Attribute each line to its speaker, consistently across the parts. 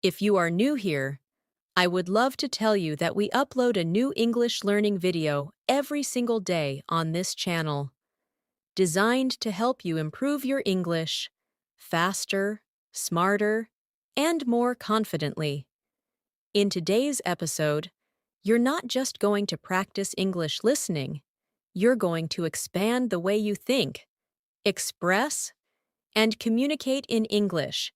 Speaker 1: If you are new here, I would love to tell you that we upload a new English learning video every single day on this channel, designed to help you improve your English faster, smarter, and more confidently. In today's episode, you're not just going to practice English listening, you're going to expand the way you think, express, and communicate in English,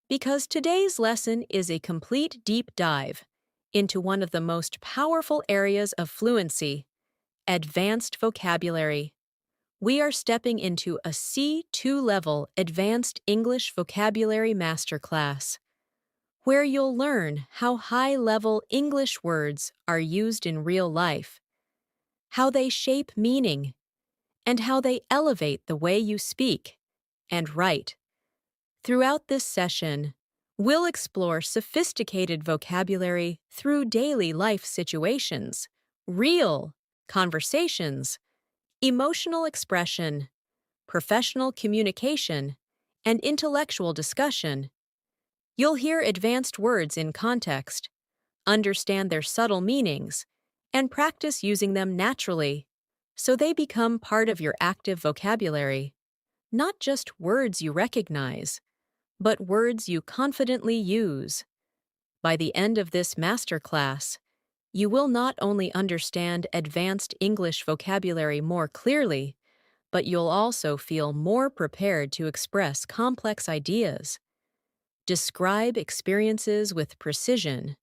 Speaker 1: because today's lesson is a complete deep dive into one of the most powerful areas of fluency, advanced vocabulary. We are stepping into a C2 level advanced English vocabulary masterclass, where you'll learn how high-level English words are used in real life, how they shape meaning, and how they elevate the way you speak and write. Throughout this session, we'll explore sophisticated vocabulary through daily life situations, real conversations, emotional expression, professional communication, and intellectual discussion. You'll hear advanced words in context, understand their subtle meanings, and practice using them naturally, so they become part of your active vocabulary. Not just words you recognize, but words you confidently use. By the end of this masterclass, you will not only understand advanced English vocabulary more clearly, but you'll also feel more prepared to express complex ideas, describe experiences with precision,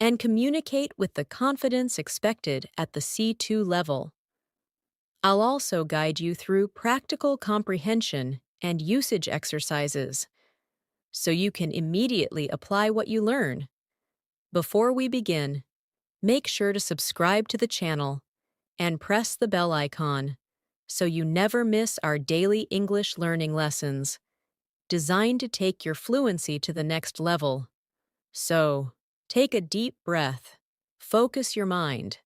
Speaker 1: and communicate with the confidence expected at the C2 level. I'll also guide you through practical comprehension and usage exercises, so you can immediately apply what you learn. Before we begin, make sure to subscribe to the channel and press the bell icon so you never miss our daily English learning lessons, designed to take your fluency to the next level. So, take a deep breath, focus your mind,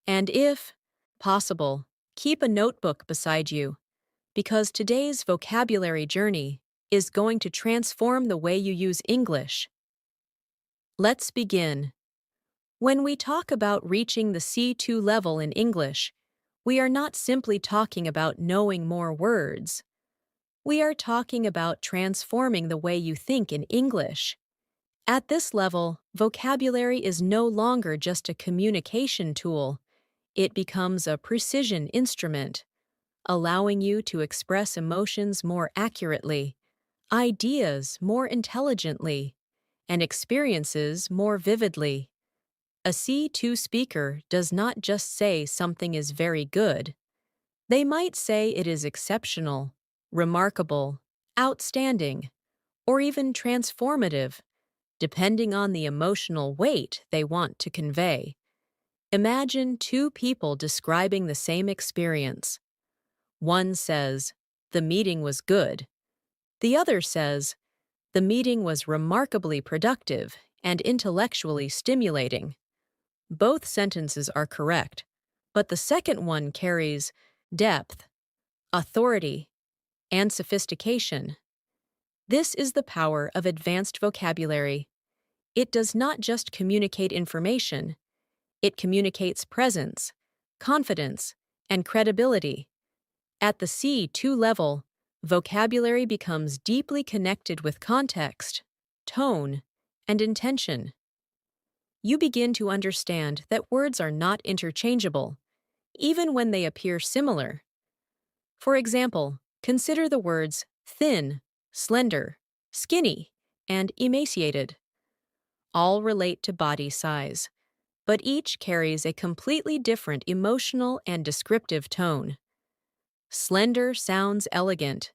Speaker 1: and if possible, keep a notebook beside you, because today's vocabulary journey is going to transform the way you use English. Let's begin. When we talk about reaching the C2 level in English, we are not simply talking about knowing more words. We are talking about transforming the way you think in English. At this level, vocabulary is no longer just a communication tool. It becomes a precision instrument, allowing you to express emotions more accurately, ideas more intelligently, and experiences more vividly. A C2 speaker does not just say something is very good. They might say it is exceptional, remarkable, outstanding, or even transformative, depending on the emotional weight they want to convey. Imagine two people describing the same experience. One says, "The meeting was good." The other says, "The meeting was remarkably productive and intellectually stimulating." Both sentences are correct, but the second one carries depth, authority, and sophistication. This is the power of advanced vocabulary. It does not just communicate information, it communicates presence, confidence, and credibility. At the C2 level, vocabulary becomes deeply connected with context, tone, and intention. You begin to understand that words are not interchangeable, even when they appear similar. For example, consider the words thin, slender, skinny, and emaciated. All relate to body size, but each carries a completely different emotional and descriptive tone. Slender sounds elegant,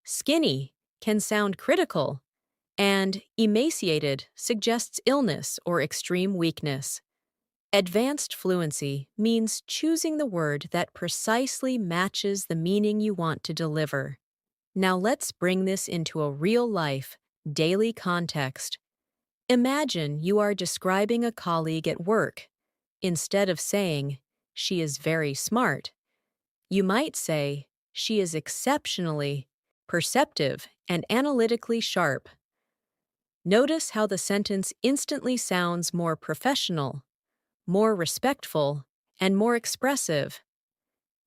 Speaker 1: skinny can sound critical, and emaciated suggests illness or extreme weakness. Advanced fluency means choosing the word that precisely matches the meaning you want to deliver. Now let's bring this into a real-life, daily context. Imagine you are describing a colleague at work. Instead of saying, "She is very smart," you might say, "She is exceptionally perceptive and analytically sharp." Notice how the sentence instantly sounds more professional, more respectful, and more expressive.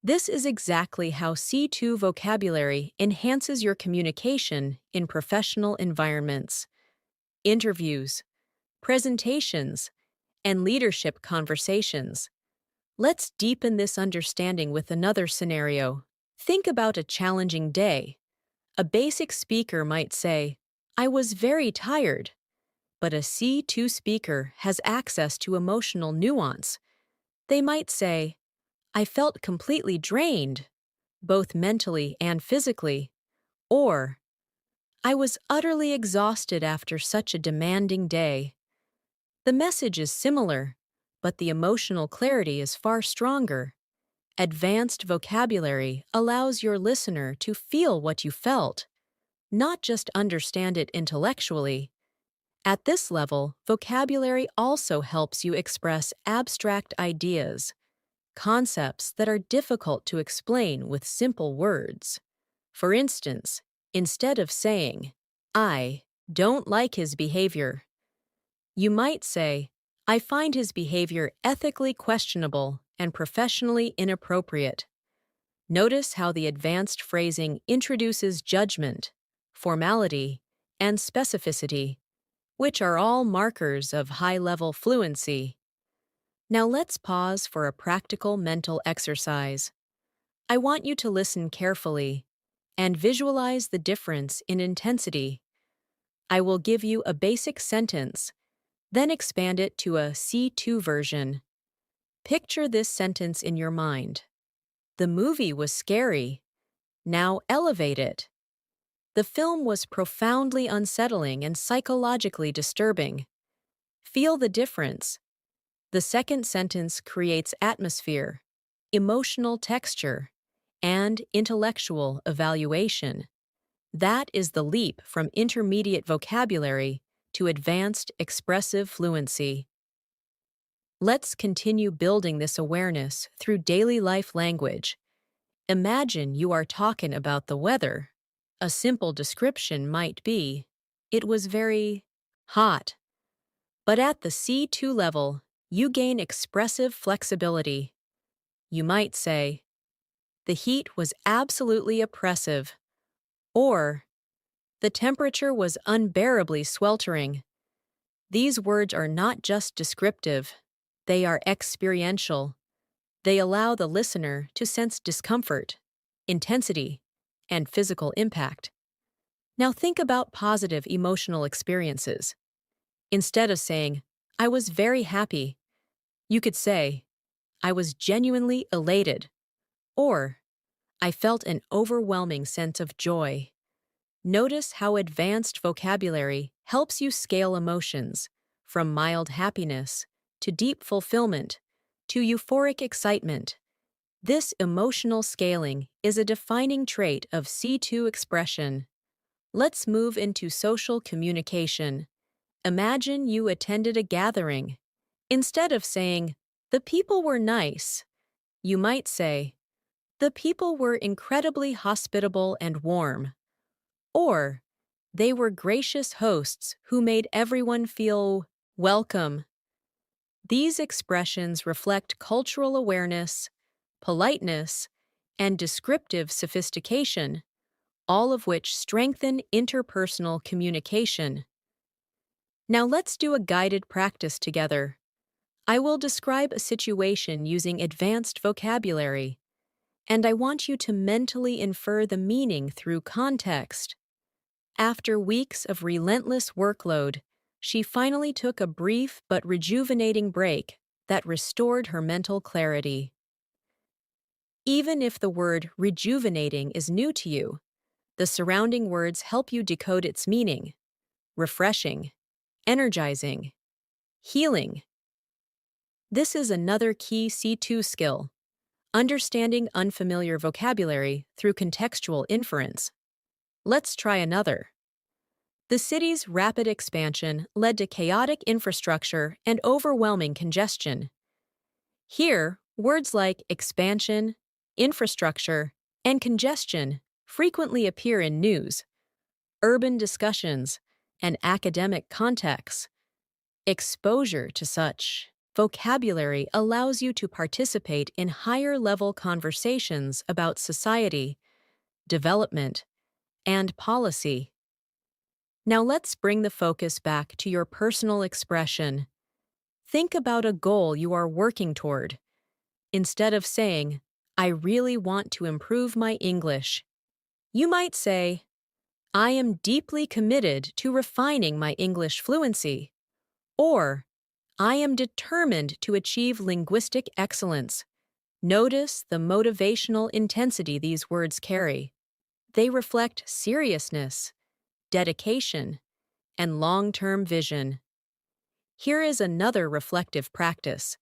Speaker 1: This is exactly how C2 vocabulary enhances your communication in professional environments, interviews, presentations, and leadership conversations. Let's deepen this understanding with another scenario. Think about a challenging day. A basic speaker might say, "I was very tired," but a C2 speaker has access to emotional nuance. They might say, "I felt completely drained, both mentally and physically," or "I was utterly exhausted after such a demanding day." The message is similar, but the emotional clarity is far stronger. Advanced vocabulary allows your listener to feel what you felt, not just understand it intellectually. At this level, vocabulary also helps you express abstract ideas, concepts that are difficult to explain with simple words. For instance, instead of saying, "I don't like his behavior," you might say, "I find his behavior ethically questionable and professionally inappropriate." Notice how the advanced phrasing introduces judgment, formality, and specificity, which are all markers of high-level fluency. Now let's pause for a practical mental exercise. I want you to listen carefully and visualize the difference in intensity. I will give you a basic sentence, then expand it to a C2 version. Picture this sentence in your mind. "The movie was scary. Now elevate it." "The film was profoundly unsettling and psychologically disturbing." Feel the difference. The second sentence creates atmosphere, emotional texture, and intellectual evaluation. That is the leap from intermediate vocabulary to advanced expressive fluency. Let's continue building this awareness through daily life language. Imagine you are talking about the weather. A simple description might be, "It was very hot." But at the C2 level, you gain expressive flexibility. You might say, "The heat was absolutely oppressive," or "The temperature was unbearably sweltering." These words are not just descriptive, they are experiential. They allow the listener to sense discomfort, intensity, and physical impact. Now think about positive emotional experiences. Instead of saying, "I was very happy," you could say, "I was genuinely elated," or "I felt an overwhelming sense of joy." Notice how advanced vocabulary helps you scale emotions, from mild happiness to deep fulfillment to euphoric excitement. This emotional scaling is a defining trait of C2 expression. Let's move into social communication. Imagine you attended a gathering. Instead of saying, "The people were nice," you might say, "The people were incredibly hospitable and warm," or "They were gracious hosts who made everyone feel welcome." These expressions reflect cultural awareness, politeness, and descriptive sophistication, all of which strengthen interpersonal communication. Now let's do a guided practice together. I will describe a situation using advanced vocabulary, and I want you to mentally infer the meaning through context. After weeks of relentless workload, she finally took a brief but rejuvenating break that restored her mental clarity. Even if the word rejuvenating is new to you, the surrounding words help you decode its meaning: refreshing, energizing, healing. This is another key C2 skill: understanding unfamiliar vocabulary through contextual inference. Let's try another. "The city's rapid expansion led to chaotic infrastructure and overwhelming congestion." Here, words like expansion, infrastructure, and congestion frequently appear in news, urban discussions, and academic contexts. Exposure to such vocabulary allows you to participate in higher-level conversations about society, development, and policy. Now let's bring the focus back to your personal expression. Think about a goal you are working toward. Instead of saying, "I really want to improve my English," you might say, "I am deeply committed to refining my English fluency," or "I am determined to achieve linguistic excellence." Notice the motivational intensity these words carry. They reflect seriousness, dedication, and long-term vision. Here is another reflective practice.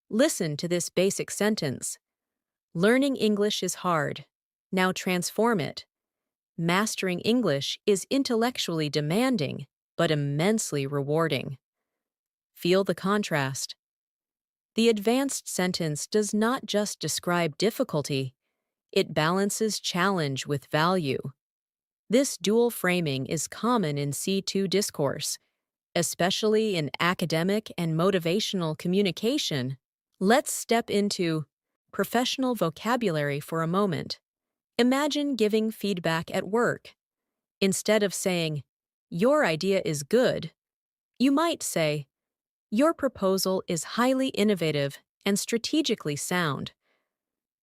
Speaker 1: Listen to this basic sentence. Learning English is hard. Now transform it. Mastering English is intellectually demanding, but immensely rewarding. Feel the contrast. The advanced sentence does not just describe difficulty, it balances challenge with value. This dual framing is common in C2 discourse, especially in academic and motivational communication. Let's step into professional vocabulary for a moment. Imagine giving feedback at work. Instead of saying, "Your idea is good," you might say, "Your proposal is highly innovative and strategically sound."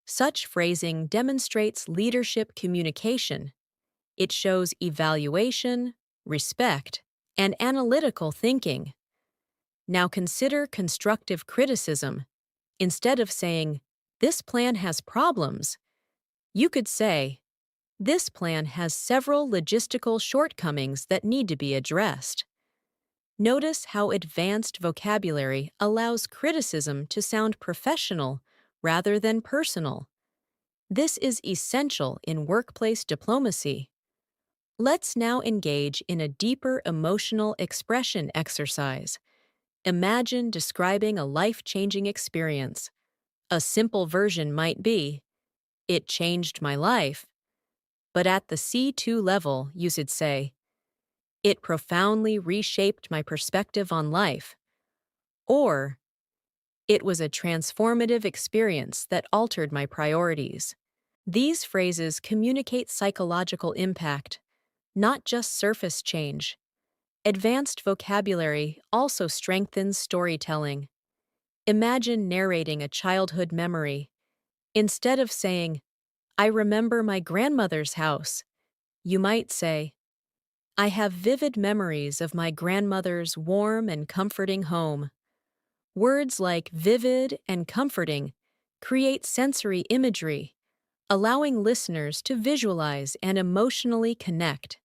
Speaker 1: Such phrasing demonstrates leadership communication. It shows evaluation, respect, and analytical thinking. Now consider constructive criticism. Instead of saying, "This plan has problems," you could say, "This plan has several logistical shortcomings that need to be addressed." Notice how advanced vocabulary allows criticism to sound professional rather than personal. This is essential in workplace diplomacy. Let's now engage in a deeper emotional expression exercise. Imagine describing a life-changing experience. A simple version might be, "It changed my life." But at the C2 level, you should say, "It profoundly reshaped my perspective on life." Or, "It was a transformative experience that altered my priorities." These phrases communicate psychological impact, not just surface change. Advanced vocabulary also strengthens storytelling. Imagine narrating a childhood memory. Instead of saying, "I remember my grandmother's house," you might say, "I have vivid memories of my grandmother's warm and comforting home." Words like vivid and comforting create sensory imagery, allowing listeners to visualize and emotionally connect.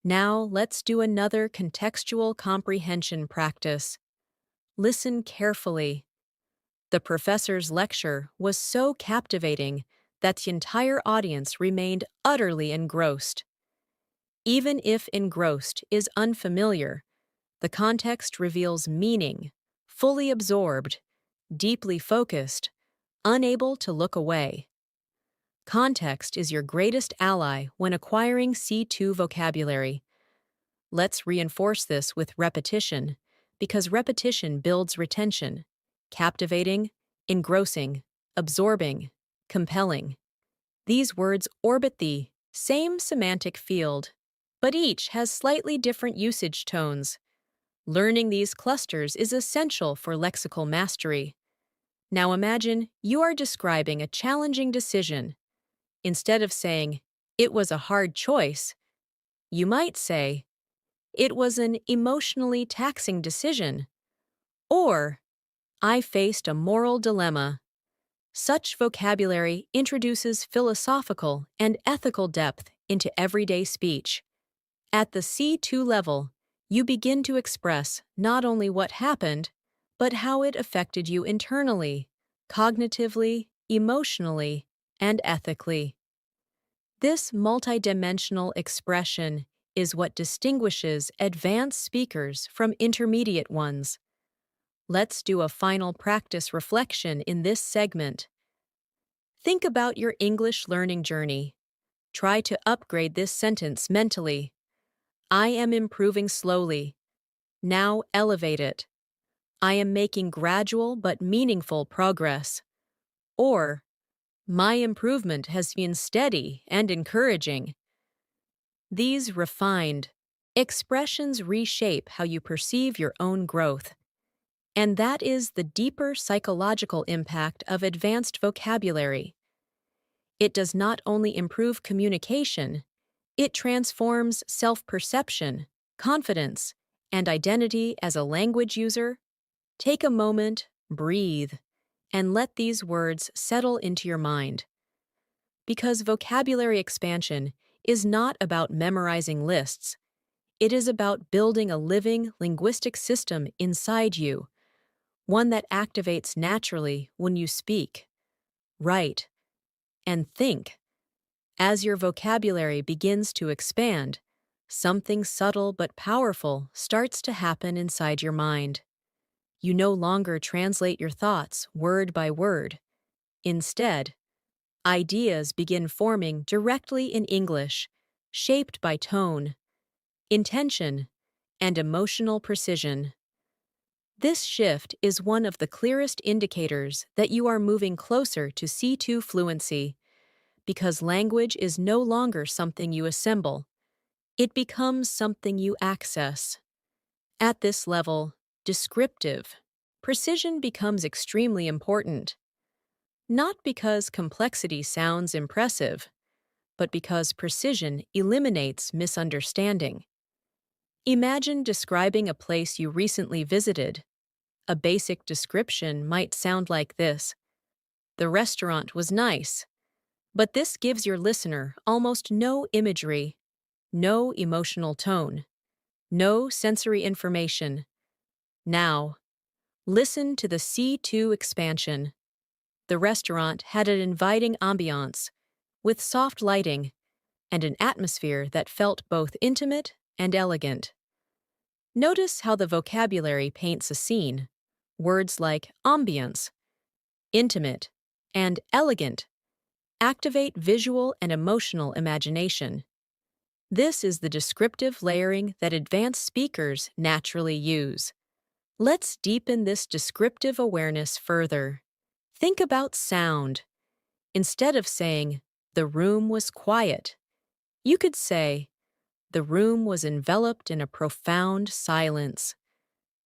Speaker 1: Now let's do another contextual comprehension practice. Listen carefully. The professor's lecture was so captivating that the entire audience remained utterly engrossed. Even if engrossed is unfamiliar, the context reveals meaning, fully absorbed, deeply focused, unable to look away. Context is your greatest ally when acquiring C2 vocabulary. Let's reinforce this with repetition, because repetition builds retention. Captivating, engrossing, absorbing, compelling. These words orbit the same semantic field, but each has slightly different usage tones. Learning these clusters is essential for lexical mastery. Now imagine you are describing a challenging decision. Instead of saying, "It was a hard choice," you might say, "It was an emotionally taxing decision," or "I faced a moral dilemma." Such vocabulary introduces philosophical and ethical depth into everyday speech. At the C2 level, you begin to express not only what happened, but how it affected you internally, cognitively, emotionally, and ethically. This multidimensional expression is what distinguishes advanced speakers from intermediate ones. Let's do a final practice reflection in this segment. Think about your English learning journey. Try to upgrade this sentence mentally. I am improving slowly. Now elevate it. I am making gradual but meaningful progress. Or, my improvement has been steady and encouraging. These refined expressions reshape how you perceive your own growth. And that is the deeper psychological impact of advanced vocabulary. It does not only improve communication, it transforms self-perception, confidence, and identity as a language user. Take a moment, breathe, and let these words settle into your mind. Because vocabulary expansion is not about memorizing lists, it is about building a living linguistic system inside you, one that activates naturally when you speak, write, and think. As your vocabulary begins to expand, something subtle but powerful starts to happen inside your mind. You no longer translate your thoughts word by word. Instead, ideas begin forming directly in English, shaped by tone, intention, and emotional precision. This shift is one of the clearest indicators that you are moving closer to C2 fluency, because language is no longer something you assemble. It becomes something you access. At this level, descriptive precision becomes extremely important, not because complexity sounds impressive, but because precision eliminates misunderstanding. Imagine describing a place you recently visited. A basic description might sound like this: the restaurant was nice, but this gives your listener almost no imagery, no emotional tone, no sensory information. Now, listen to the C2 expansion. The restaurant had an inviting ambiance, with soft lighting and an atmosphere that felt both intimate and elegant. Notice how the vocabulary paints a scene. Words like ambience, intimate, and elegant activate visual and emotional imagination. This is the descriptive layering that advanced speakers naturally use. Let's deepen this descriptive awareness further. Think about sound. Instead of saying, "the room was quiet," you could say, "the room was enveloped in a profound silence."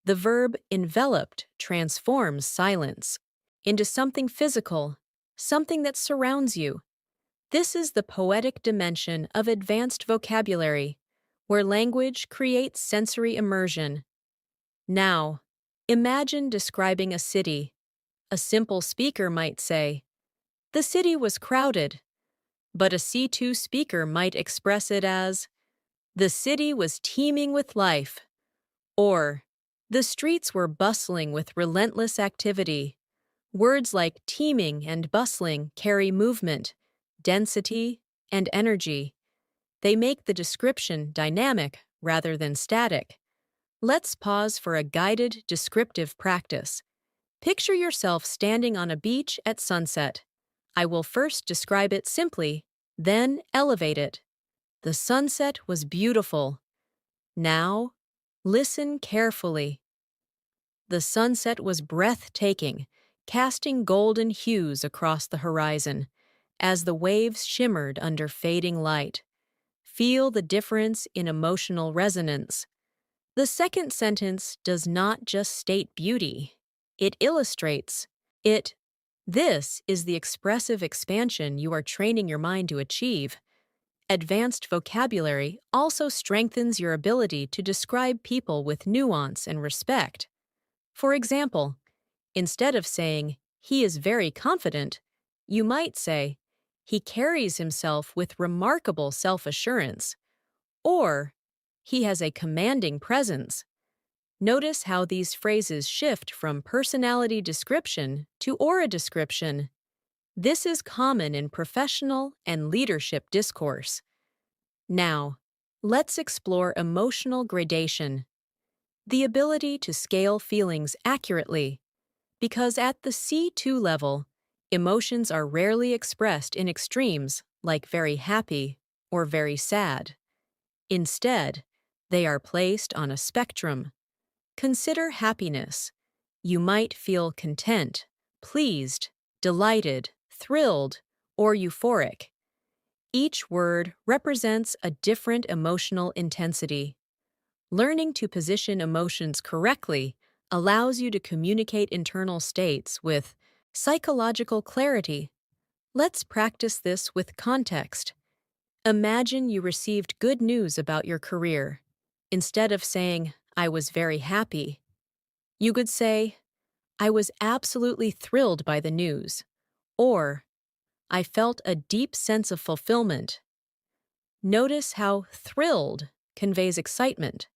Speaker 1: The verb enveloped transforms silence into something physical, something that surrounds you. This is the poetic dimension of advanced vocabulary, where language creates sensory immersion. Now, imagine describing a city. A simple speaker might say, "The city was crowded," but a C2 speaker might express it as, "The city was teeming with life," or "The streets were bustling with relentless activity." Words like teeming and bustling carry movement, density, and energy. They make the description dynamic rather than static. Let's pause for a guided descriptive practice. Picture yourself standing on a beach at sunset. I will first describe it simply, then elevate it. The sunset was beautiful. Now, listen carefully. The sunset was breathtaking, casting golden hues across the horizon as the waves shimmered under fading light. Feel the difference in emotional resonance. The second sentence does not just state beauty, it illustrates it. This is the expressive expansion you are training your mind to achieve. Advanced vocabulary also strengthens your ability to describe people with nuance and respect. For example, instead of saying, "he is very confident," you might say, "he carries himself with remarkable self-assurance," or "he has a commanding presence." Notice how these phrases shift from personality description to aura description. This is common in professional and leadership discourse. Now, let's explore emotional gradation, the ability to scale feelings accurately. Because at the C2 level, emotions are rarely expressed in extremes like very happy or very sad. Instead, They are placed on a spectrum. Consider happiness. You might feel content, pleased, delighted, thrilled, or euphoric. Each word represents a different emotional intensity. Learning to position emotions correctly allows you to communicate internal states with psychological clarity. Let's practice this with context. Imagine you received good news about your career. Instead of saying, I was very happy, you could say, I was absolutely thrilled by the news, or I felt a deep sense of fulfillment. Notice how thrilled conveys excitement,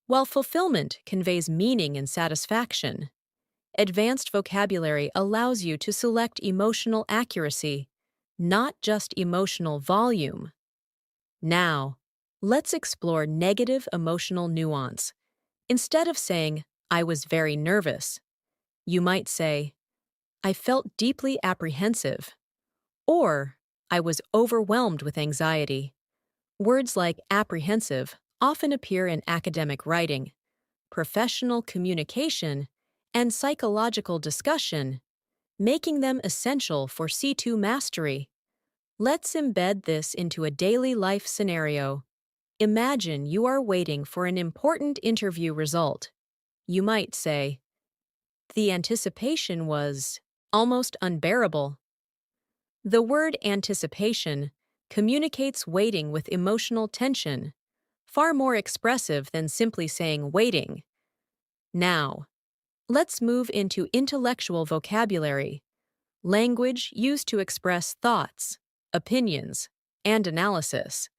Speaker 1: while fulfillment conveys meaning and satisfaction. Advanced vocabulary allows you to select emotional accuracy, not just emotional volume. Now, let's explore negative emotional nuance. Instead of saying, I was very nervous, you might say, I felt deeply apprehensive, or I was overwhelmed with anxiety. Words like apprehensive often appear in academic writing, professional communication, and psychological discussion, making them essential for C2 mastery. Let's embed this into a daily life scenario. Imagine you are waiting for an important interview result. You might say, the anticipation was almost unbearable. The word anticipation communicates waiting with emotional tension, far more expressive than simply saying waiting. Now, let's move into intellectual vocabulary, language used to express thoughts, opinions, and analysis.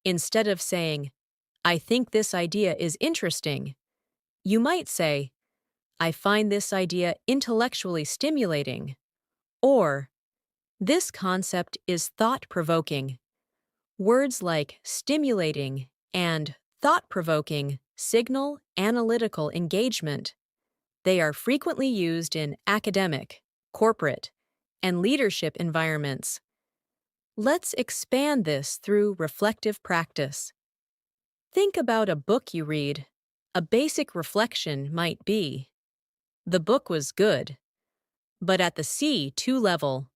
Speaker 1: Instead of saying, I think this idea is interesting, you might say, I find this idea intellectually stimulating, or this concept is thought-provoking. Words like stimulating and thought-provoking signal analytical engagement. They are frequently used in academic, corporate, and leadership environments. Let's expand this through reflective practice. Think about a book you read. A basic reflection might be, the book was good, but at the C2 level,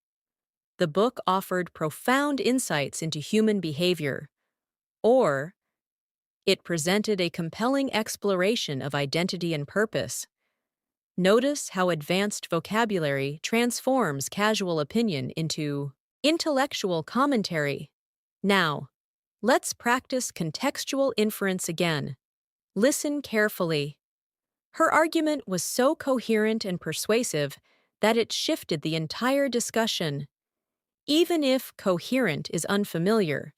Speaker 1: the book offered profound insights into human behavior, or it presented a compelling exploration of identity and purpose. Notice how advanced vocabulary transforms casual opinion into intellectual commentary. Now, let's practice contextual inference again. Listen carefully. Her argument was so coherent and persuasive that it shifted the entire discussion. Even if coherent is unfamiliar,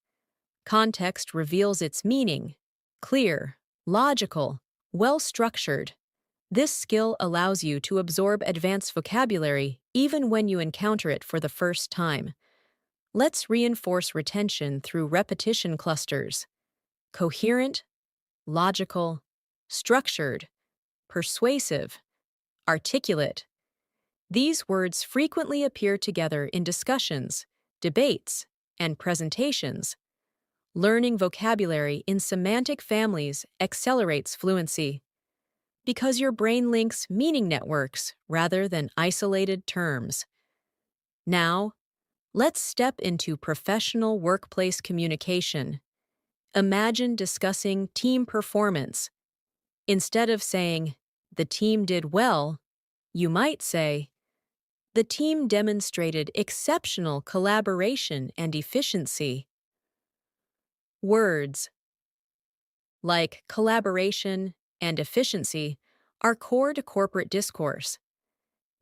Speaker 1: context reveals its meaning. Clear, logical, well-structured. This skill allows you to absorb advanced vocabulary even when you encounter it for the first time. Let's reinforce retention through repetition clusters. Coherent, logical, structured, persuasive, articulate. These words frequently appear together in discussions, debates, and presentations. Learning vocabulary in semantic families accelerates fluency because your brain links meaning networks rather than isolated terms. Now, let's step into professional workplace communication. Imagine discussing team performance. Instead of saying, the team did well, you might say, the team demonstrated exceptional collaboration and efficiency. Words like collaboration and efficiency are core to corporate discourse.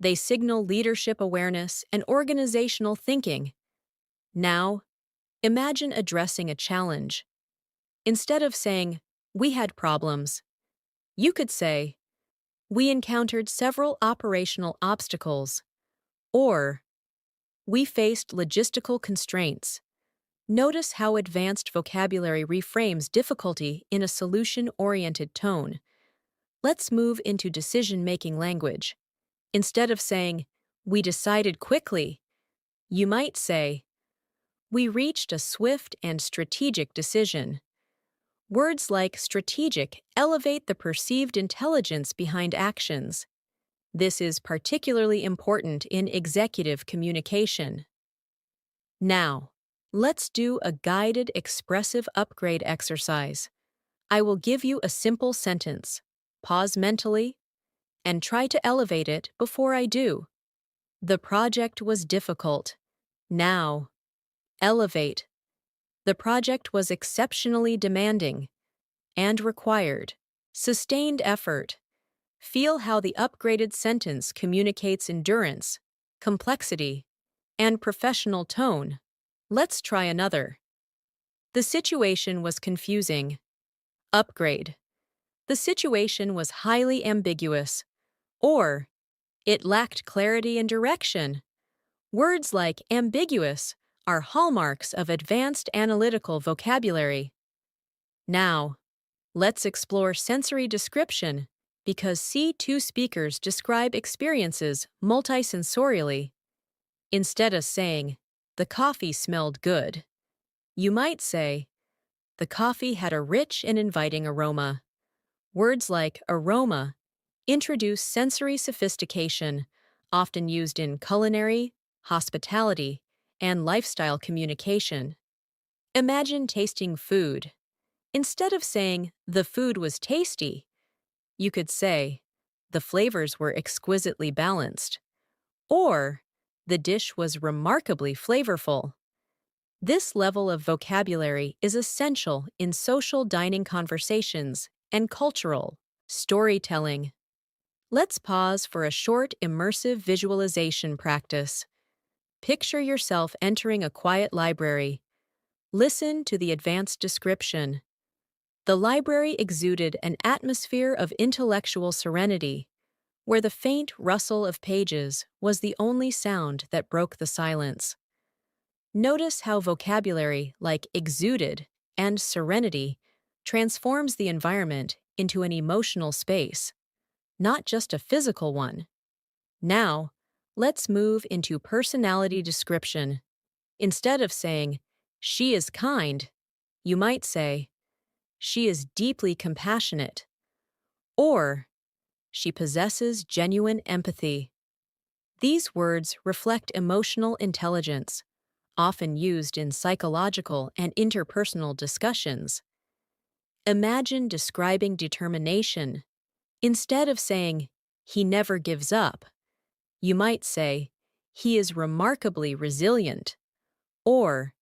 Speaker 1: They signal leadership awareness and organizational thinking. Now, imagine addressing a challenge. Instead of saying, we had problems, you could say, we encountered several operational obstacles, or we faced logistical constraints. Notice how advanced vocabulary reframes difficulty in a solution-oriented tone. Let's move into decision-making language. Instead of saying, we decided quickly, you might say, we reached a swift and strategic decision. Words like strategic elevate the perceived intelligence behind actions. This is particularly important in executive communication. Now, let's do a guided expressive upgrade exercise. I will give you a simple sentence. Pause mentally and try to elevate it before I do. The project was difficult. Now, elevate. The project was exceptionally demanding and required sustained effort. Feel how the upgraded sentence communicates endurance, complexity, and professional tone. Let's try another. The situation was confusing. Upgrade. The situation was highly ambiguous. Or, it lacked clarity and direction. Words like ambiguous are hallmarks of advanced analytical vocabulary. Now, let's explore sensory description, because C2 speakers describe experiences multisensorially. Instead of saying, the coffee smelled good, you might say, the coffee had a rich and inviting aroma. Words like aroma introduce sensory sophistication, often used in culinary, hospitality, and lifestyle communication. Imagine tasting food. Instead of saying, the food was tasty, you could say, the flavors were exquisitely balanced, or the dish was remarkably flavorful. This level of vocabulary is essential in social dining conversations and cultural storytelling. Let's pause for a short immersive visualization practice. Picture yourself entering a quiet library. Listen to the advanced description. The library exuded an atmosphere of intellectual serenity, where the faint rustle of pages was the only sound that broke the silence. Notice how vocabulary like exuded and serenity transforms the environment into an emotional space, not just a physical one. Now, let's move into personality description. Instead of saying, she is kind, you might say, she is deeply compassionate, or she possesses genuine empathy. These words reflect emotional intelligence, often used in psychological and interpersonal discussions. Imagine describing determination. Instead of saying, he never gives up, you might say, he is remarkably resilient, or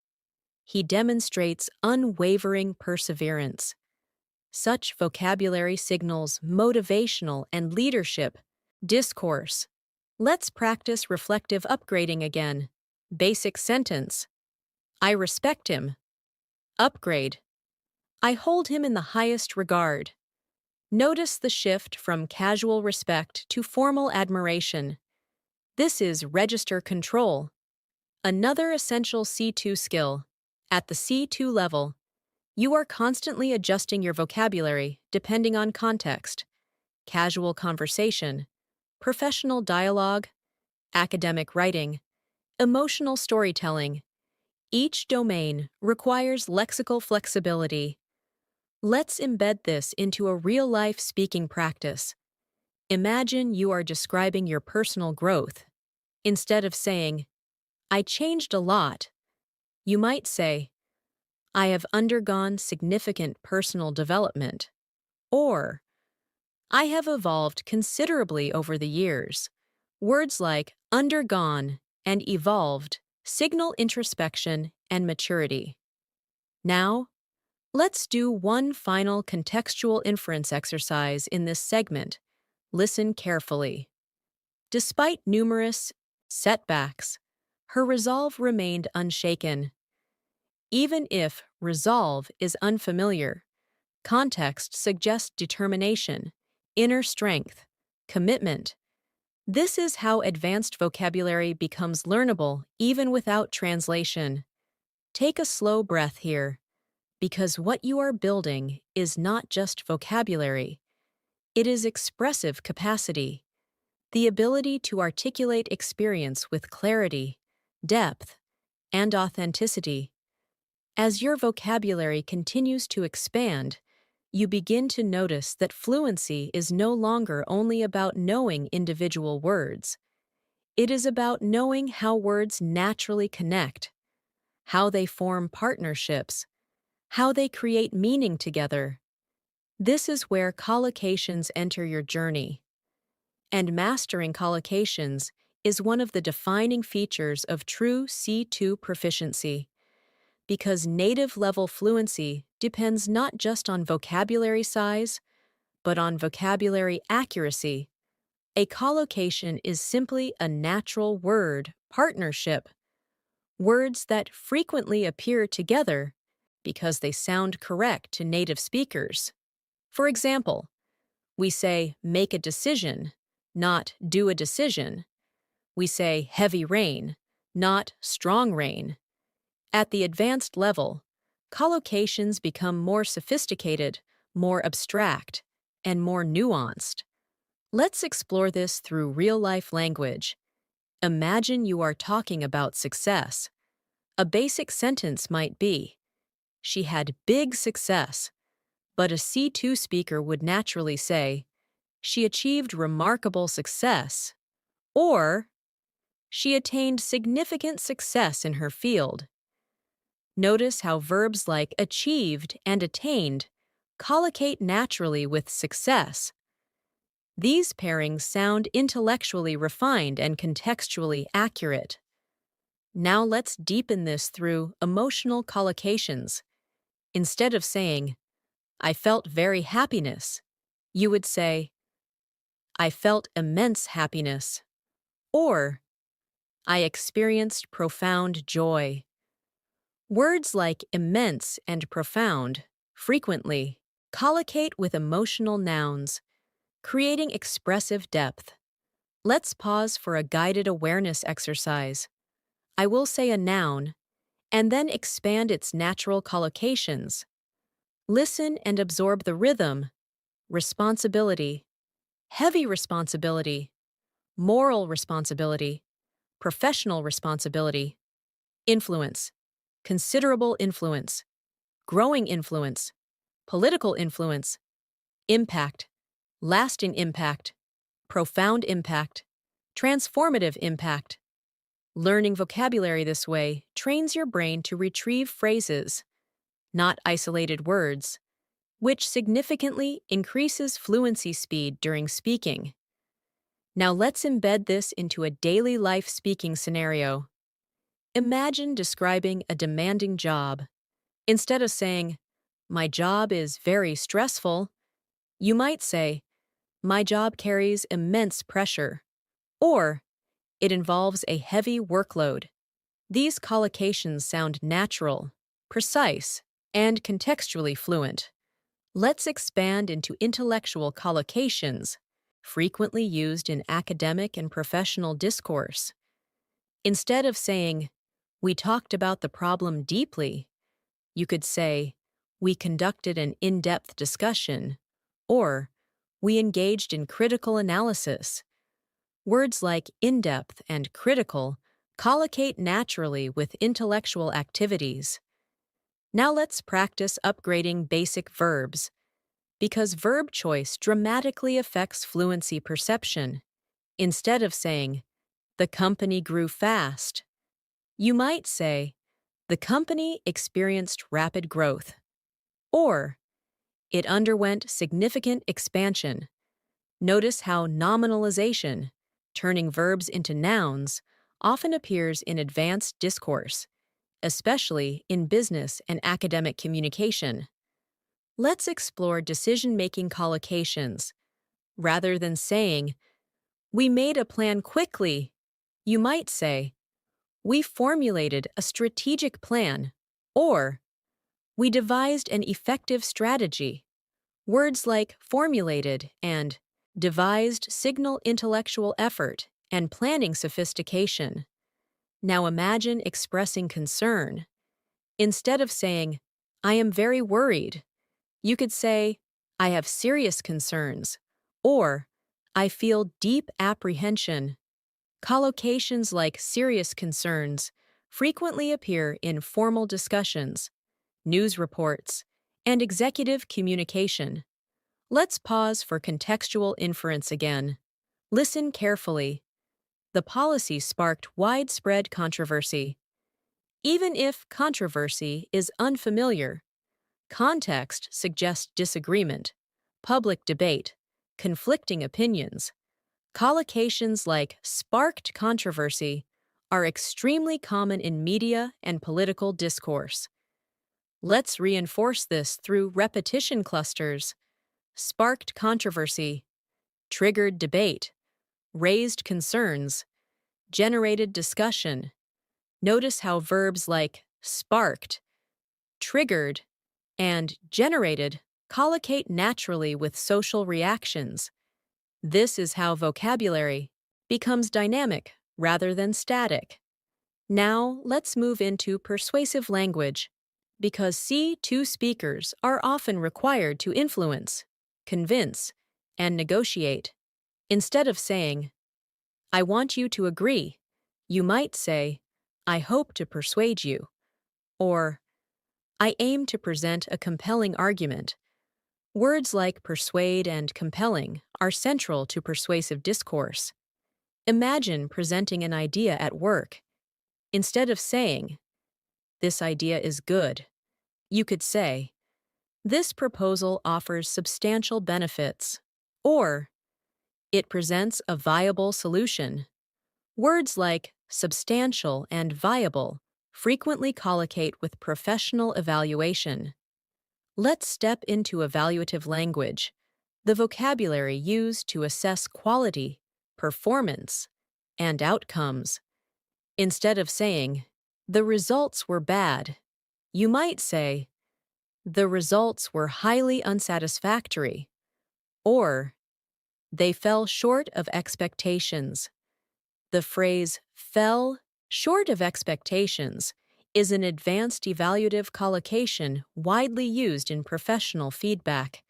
Speaker 1: he demonstrates unwavering perseverance. Such vocabulary signals motivational and leadership discourse. Let's practice reflective upgrading again. Basic sentence. I respect him. Upgrade. I hold him in the highest regard. Notice the shift from casual respect to formal admiration. This is register control. Another essential C2 skill. At the C2 level, you are constantly adjusting your vocabulary depending on context. Casual conversation, professional dialogue, academic writing, emotional storytelling. Each domain requires lexical flexibility. Let's embed this into a real-life speaking practice. Imagine you are describing your personal growth. Instead of saying, I changed a lot, you might say, I have undergone significant personal development, or I have evolved considerably over the years. Words like undergone and evolved signal introspection and maturity. Now, let's do one final contextual inference exercise in this segment. Listen carefully. Despite numerous setbacks, her resolve remained unshaken. Even if resolve is unfamiliar, context suggests determination, inner strength, commitment. This is how advanced vocabulary becomes learnable even without translation. Take a slow breath here, because what you are building is not just vocabulary. It is expressive capacity, the ability to articulate experience with clarity, depth, and authenticity. As your vocabulary continues to expand, you begin to notice that fluency is no longer only about knowing individual words. It is about knowing how words naturally connect, how they form partnerships, how they create meaning together. This is where collocations enter your journey. And mastering collocations is one of the defining features of true C2 proficiency, because native-level fluency depends not just on vocabulary size, but on vocabulary accuracy. A collocation is simply a natural word partnership, words that frequently appear together because they sound correct to native speakers. For example, we say make a decision, not do a decision. We say heavy rain, not strong rain. At the advanced level, collocations become more sophisticated, more abstract, and more nuanced. Let's explore this through real-life language. Imagine you are talking about success. A basic sentence might be, "She had big success," but a C2 speaker would naturally say, "She achieved remarkable success," or "She attained significant success in her field." Notice how verbs like achieved and attained collocate naturally with success. These pairings sound intellectually refined and contextually accurate. Now let's deepen this through emotional collocations. Instead of saying, "I felt very happiness," you would say, "I felt immense happiness," or "I experienced profound joy." Words like immense and profound frequently collocate with emotional nouns, creating expressive depth. Let's pause for a guided awareness exercise. I will say a noun, and then expand its natural collocations. Listen and absorb the rhythm: responsibility, heavy responsibility, moral responsibility, professional responsibility, influence, considerable influence, growing influence, political influence, impact, lasting impact, profound impact, transformative impact. Learning vocabulary this way trains your brain to retrieve phrases, not isolated words, which significantly increases fluency speed during speaking. Now let's embed this into a daily life speaking scenario. Imagine describing a demanding job. Instead of saying, "My job is very stressful," you might say, "My job carries immense pressure," or "It involves a heavy workload." These collocations sound natural, precise, and contextually fluent. Let's expand into intellectual collocations, frequently used in academic and professional discourse. Instead of saying, "We talked about the problem deeply," you could say, "We conducted an in-depth discussion," or "We engaged in critical analysis." Words like in-depth and critical collocate naturally with intellectual activities. Now let's practice upgrading basic verbs, because verb choice dramatically affects fluency perception. Instead of saying, "The company grew fast," you might say, "The company experienced rapid growth," or "It underwent significant expansion." Notice how nominalization, turning verbs into nouns, often appears in advanced discourse, especially in business and academic communication. Let's explore decision-making collocations. Rather than saying, "We made a plan quickly," you might say, "We formulated a strategic plan," or "We devised an effective strategy." Words like formulated and devised signal intellectual effort and planning sophistication. Now imagine expressing concern. Instead of saying, "I am very worried," you could say, "I have serious concerns," or "I feel deep apprehension." Collocations like serious concerns frequently appear in formal discussions. news reports, and executive communication. Let's pause for contextual inference again. Listen carefully. The policy sparked widespread controversy. Even if controversy is unfamiliar, context suggests disagreement, public debate, conflicting opinions. Collocations like sparked controversy are extremely common in media and political discourse. Let's reinforce this through repetition clusters. Sparked controversy, triggered debate, raised concerns, generated discussion. Notice how verbs like sparked, triggered, and generated collocate naturally with social reactions. This is how vocabulary becomes dynamic rather than static. Now, let's move into persuasive language, because C2 speakers are often required to influence, convince, and negotiate. Instead of saying, I want you to agree, you might say, I hope to persuade you, or I aim to present a compelling argument. Words like persuade and compelling are central to persuasive discourse. Imagine presenting an idea at work. Instead of saying, this idea is good, you could say, this proposal offers substantial benefits, or it presents a viable solution. Words like substantial and viable frequently collocate with professional evaluation. Let's step into evaluative language, the vocabulary used to assess quality, performance, and outcomes. Instead of saying, the results were bad, you might say, the results were highly unsatisfactory, or they fell short of expectations. The phrase fell short of expectations is an advanced evaluative collocation widely used in professional feedback.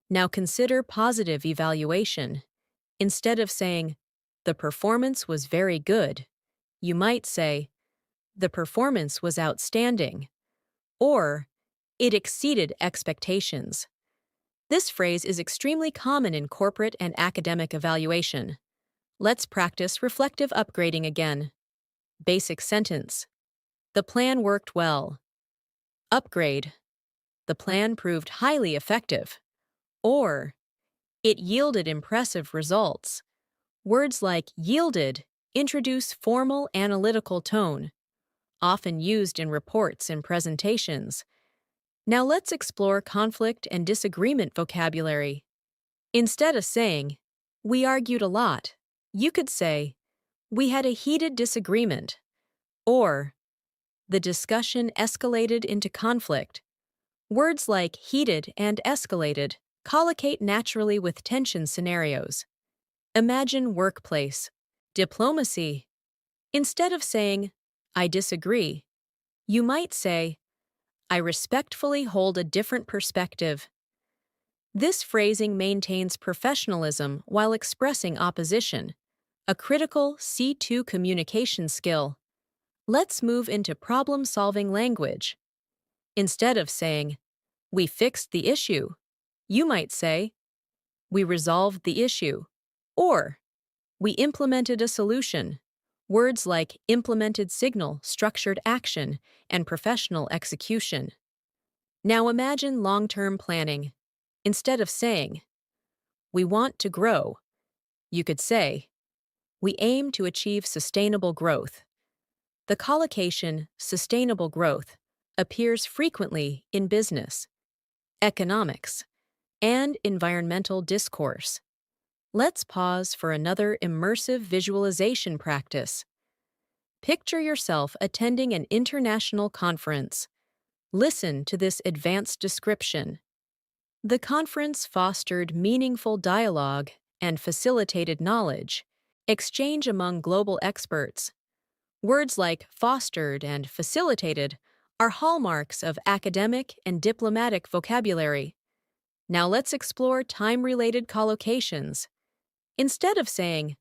Speaker 1: Now consider positive evaluation. Instead of saying, the performance was very good, you might say, the performance was outstanding, or it exceeded expectations. This phrase is extremely common in corporate and academic evaluation. Let's practice reflective upgrading again. Basic sentence. The plan worked well. Upgrade. The plan proved highly effective. Or, it yielded impressive results. Words like yielded introduce formal analytical tone, often used in reports and presentations. Now let's explore conflict and disagreement vocabulary. Instead of saying, we argued a lot, you could say, we had a heated disagreement, or the discussion escalated into conflict. Words like heated and escalated collocate naturally with tension scenarios. Imagine workplace, diplomacy. Instead of saying, I disagree, you might say, I respectfully hold a different perspective. This phrasing maintains professionalism while expressing opposition, a critical C2 communication skill. Let's move into problem-solving language. Instead of saying, we fixed the issue, you might say, we resolved the issue, or we implemented a solution. Words like implemented signal structured action and professional execution. Now imagine long-term planning. Instead of saying, we want to grow, you could say, we aim to achieve sustainable growth. The collocation sustainable growth appears frequently in business, economics, and environmental discourse. Let's pause for another immersive visualization practice. Picture yourself attending an international conference. Listen to this advanced description. The conference fostered meaningful dialogue and facilitated knowledge exchange among global experts. Words like fostered and facilitated are hallmarks of academic and diplomatic vocabulary. Now let's explore time-related collocations. Instead of saying,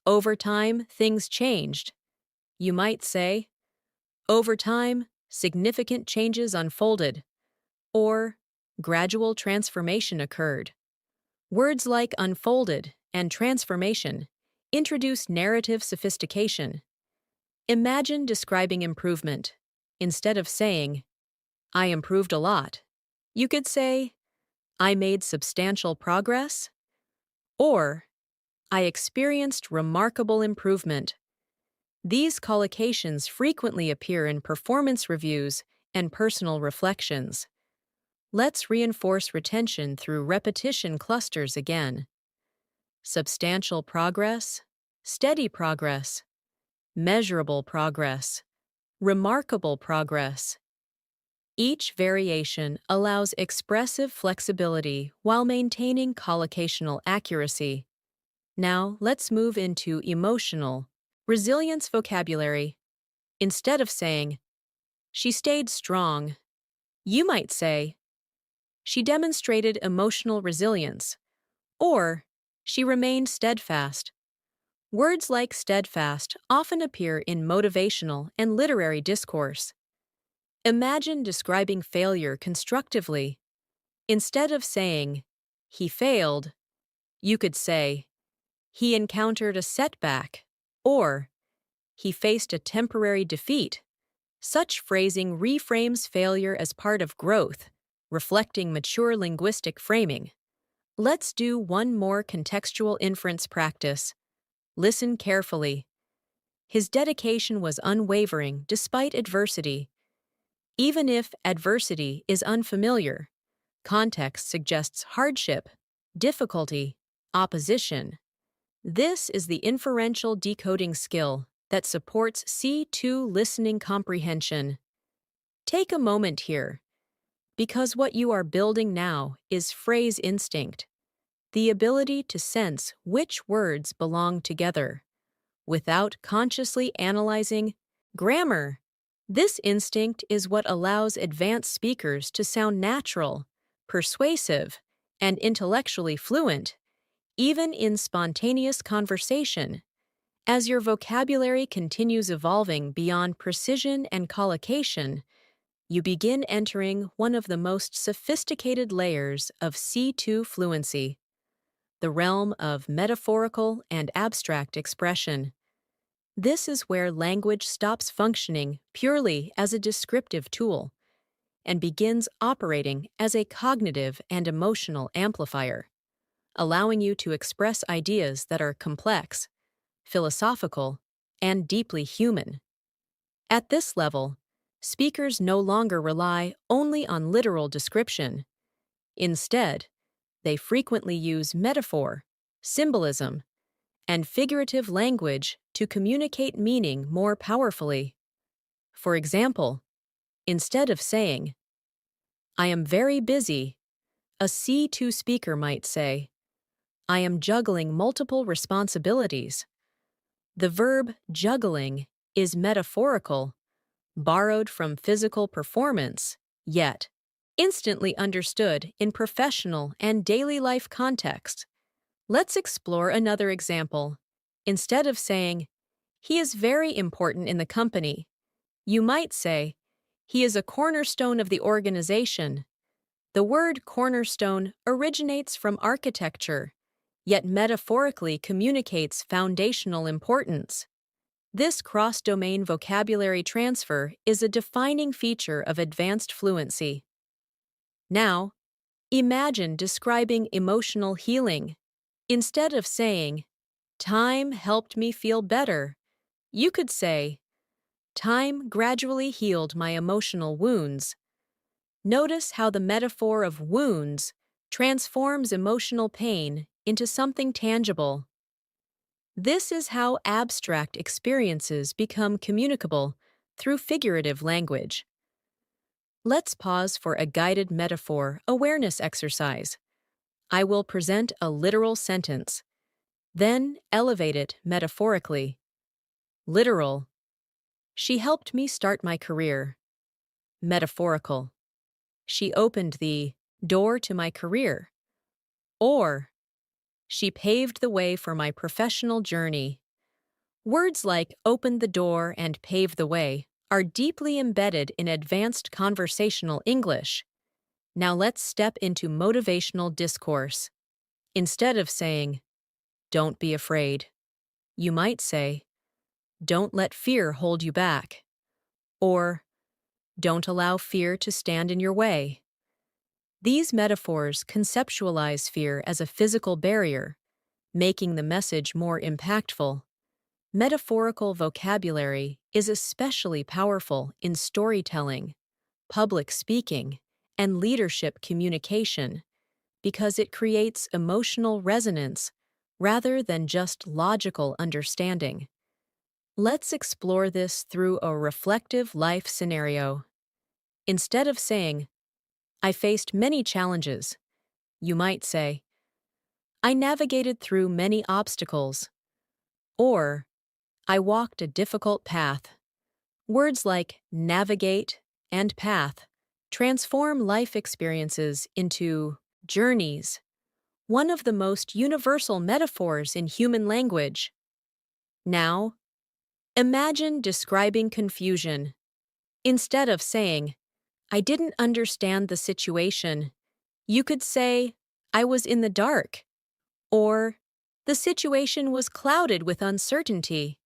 Speaker 1: over time, things changed, you might say, over time, significant changes unfolded, or gradual transformation occurred. Words like unfolded and transformation introduce narrative sophistication. Imagine describing improvement. Instead of saying, I improved a lot, you could say, I made substantial progress, or I experienced remarkable improvement. These collocations frequently appear in performance reviews and personal reflections. Let's reinforce retention through repetition clusters again. Substantial progress, steady progress, measurable progress, remarkable progress. Each variation allows expressive flexibility while maintaining collocational accuracy. Now, let's move into emotional resilience vocabulary. Instead of saying, she stayed strong, you might say, she demonstrated emotional resilience, or she remained steadfast. Words like steadfast often appear in motivational and literary discourse. Imagine describing failure constructively. Instead of saying, he failed, you could say, he encountered a setback, or he faced a temporary defeat. Such phrasing reframes failure as part of growth, reflecting mature linguistic framing. Let's do one more contextual inference practice. Listen carefully. His dedication was unwavering despite adversity. Even if adversity is unfamiliar, context suggests hardship, difficulty, opposition. This is the inferential decoding skill that supports C2 listening comprehension. Take a moment here, because what you are building now is phrase instinct, the ability to sense which words belong together, without consciously analyzing grammar. This instinct is what allows advanced speakers to sound natural, persuasive, and intellectually fluent, even in spontaneous conversation. As your vocabulary continues evolving beyond precision and collocation, you begin entering one of the most sophisticated layers of C2 fluency, the realm of metaphorical and abstract expression. This is where language stops functioning purely as a descriptive tool and begins operating as a cognitive and emotional amplifier, allowing you to express ideas that are complex, philosophical, and deeply human. At this level, speakers no longer rely only on literal description. Instead, they frequently use metaphor, symbolism, and figurative language to communicate meaning more powerfully. For example, instead of saying, I am very busy, a C2 speaker might say, I am juggling multiple responsibilities. The verb juggling is metaphorical, borrowed from physical performance, yet instantly understood in professional and daily life contexts. Let's explore another example. Instead of saying, he is very important in the company, you might say, he is a cornerstone of the organization. The word cornerstone originates from architecture, yet metaphorically communicates foundational importance. This cross-domain vocabulary transfer is a defining feature of advanced fluency. Now, imagine describing emotional healing. Instead of saying, time helped me feel better, you could say, time gradually healed my emotional wounds. Notice how the metaphor of wounds transforms emotional pain into something tangible. This is how abstract experiences become communicable through figurative language. Let's pause for a guided metaphor awareness exercise. I will present a literal sentence, then elevate it metaphorically. Literal. She helped me start my career. Metaphorical. She opened the door to my career. Or, she paved the way for my professional journey. Words like open the door and pave the way are deeply embedded in advanced conversational English. Now let's step into motivational discourse. Instead of saying, "Don't be afraid," you might say, "Don't let fear hold you back," or "Don't allow fear to stand in your way." These metaphors conceptualize fear as a physical barrier, making the message more impactful. Metaphorical vocabulary is especially powerful in storytelling, public speaking, and leadership communication because it creates emotional resonance rather than just logical understanding. Let's explore this through a reflective life scenario. Instead of saying, "I faced many challenges," you might say, "I navigated through many obstacles," or "I walked a difficult path." Words like navigate and path transform life experiences into journeys, one of the most universal metaphors in human language. Now, imagine describing confusion. Instead of saying, "I didn't understand the situation," you could say, "I was in the dark," or "The situation was clouded with uncertainty."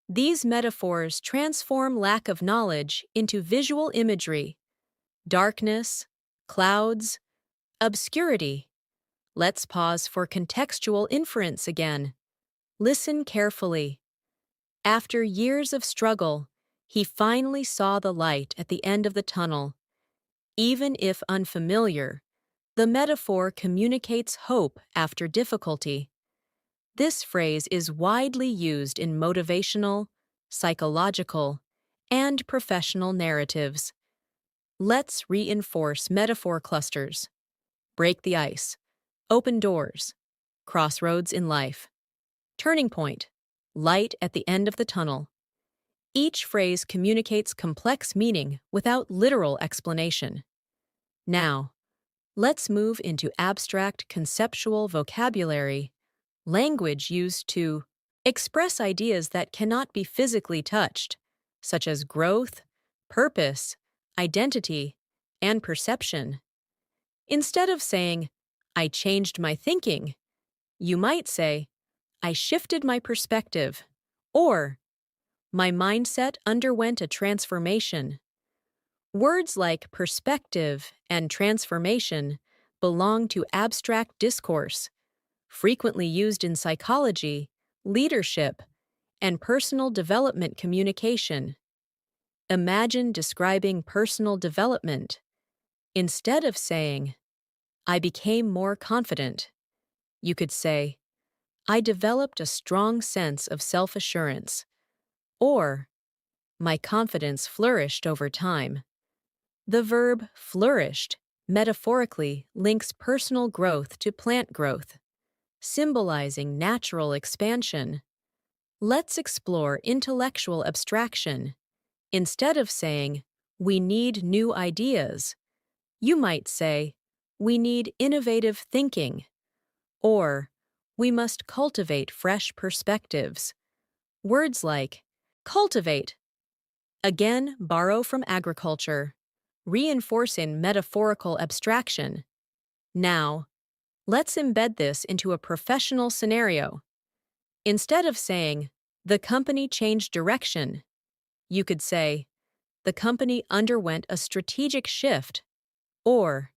Speaker 1: These metaphors transform lack of knowledge into visual imagery: darkness, clouds, obscurity. Let's pause for contextual inference again. Listen carefully. After years of struggle, he finally saw the light at the end of the tunnel. Even if unfamiliar, the metaphor communicates hope after difficulty. This phrase is widely used in motivational, psychological, and professional narratives. Let's reinforce metaphor clusters: break the ice, open doors, crossroads in life, turning point, light at the end of the tunnel. Each phrase communicates complex meaning without literal explanation. Now, let's move into abstract conceptual vocabulary, language used to express ideas that cannot be physically touched, such as growth, purpose, identity, and perception. Instead of saying, "I changed my thinking," you might say, "I shifted my perspective," or "My mindset underwent a transformation." Words like perspective and transformation belong to abstract discourse, frequently used in psychology, leadership, and personal development communication. Imagine describing personal development. Instead of saying, "I became more confident," you could say, "I developed a strong sense of self-assurance," or "My confidence flourished over time." The verb flourished metaphorically links personal growth to plant growth, symbolizing natural expansion. Let's explore intellectual abstraction. Instead of saying, "We need new ideas," you might say, "We need innovative thinking," or "We must cultivate fresh perspectives." Words like cultivate, again, borrow from agriculture, reinforcing metaphorical abstraction. Now, let's embed this into a professional scenario. Instead of saying, "The company changed direction," you could say, "The company underwent a strategic shift," or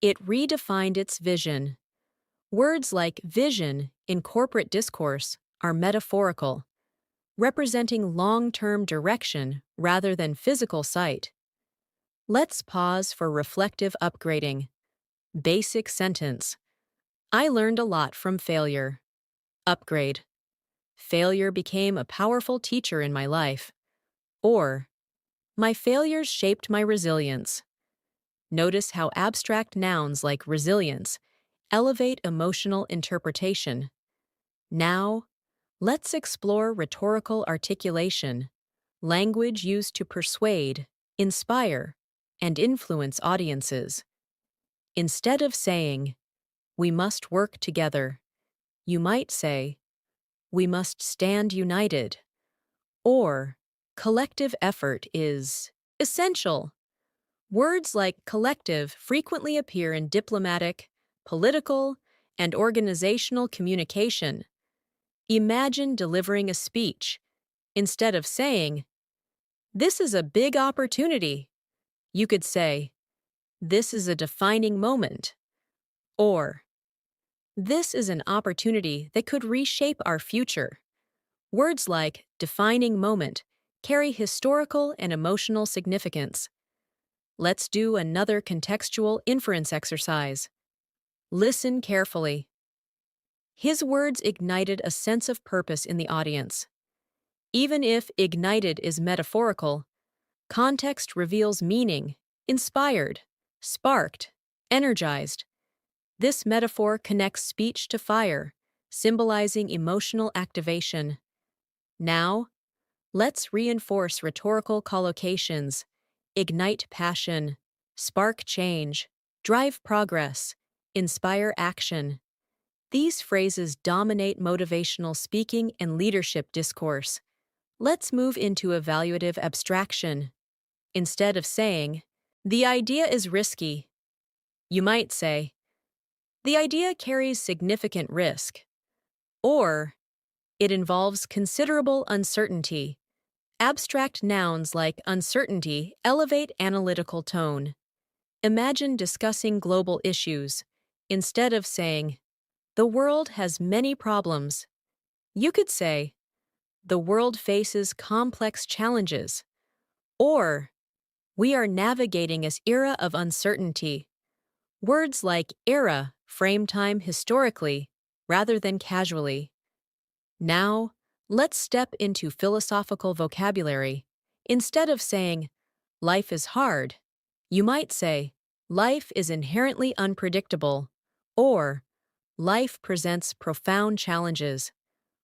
Speaker 1: "It redefined its vision." Words like vision in corporate discourse are metaphorical, representing long-term direction rather than physical sight. Let's pause for reflective upgrading. Basic sentence: I learned a lot from failure. Upgrade: failure became a powerful teacher in my life. Or, my failures shaped my resilience. Notice how abstract nouns like resilience elevate emotional interpretation. Now, let's explore rhetorical articulation, language used to persuade, inspire, and influence audiences. Instead of saying, "We must work together," you might say, "We must stand united," or collective effort is essential. Words like collective frequently appear in diplomatic, political, and organizational communication. Imagine delivering a speech. Instead of saying, "This is a big opportunity," you could say, "This is a defining moment," or "This is an opportunity that could reshape our future." Words like defining moment carry historical and emotional significance. Let's do another contextual inference exercise. Listen carefully. His words ignited a sense of purpose in the audience. Even if ignited is metaphorical, context reveals meaning, inspired, sparked, energized. This metaphor connects speech to fire, symbolizing emotional activation. Now, let's reinforce rhetorical collocations, ignite passion, spark change, drive progress, inspire action. These phrases dominate motivational speaking and leadership discourse. Let's move into evaluative abstraction. Instead of saying, "The idea is risky," you might say, "The idea carries significant risk," or "It involves considerable uncertainty." Abstract nouns like uncertainty elevate analytical tone. Imagine discussing global issues. Instead of saying, "The world has many problems," you could say, "The world faces complex challenges," or "We are navigating this era of uncertainty." Words like era frame time historically rather than casually. Now, let's step into philosophical vocabulary. Instead of saying, "Life is hard," you might say, "Life is inherently unpredictable," or "Life presents profound challenges."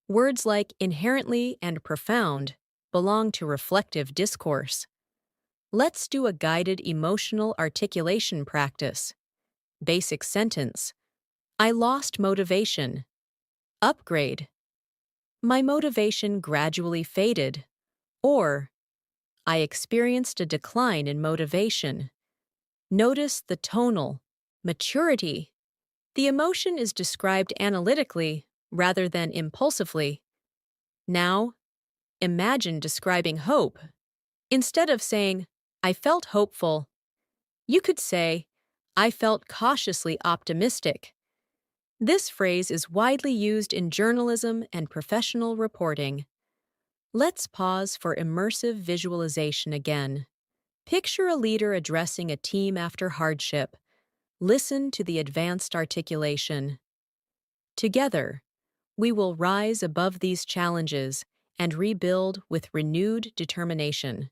Speaker 1: Words like inherently and profound belong to reflective discourse. Let's do a guided emotional articulation practice. Basic sentence: I lost motivation. Upgrade: My motivation gradually faded. Or, I experienced a decline in motivation. Notice the tonal maturity. The emotion is described analytically rather than impulsively. Now, imagine describing hope. Instead of saying, "I felt hopeful," you could say, "I felt cautiously optimistic." This phrase is widely used in journalism and professional reporting. Let's pause for immersive visualization again. Picture a leader addressing a team after hardship. Listen to the advanced articulation. Together, we will rise above these challenges and rebuild with renewed determination.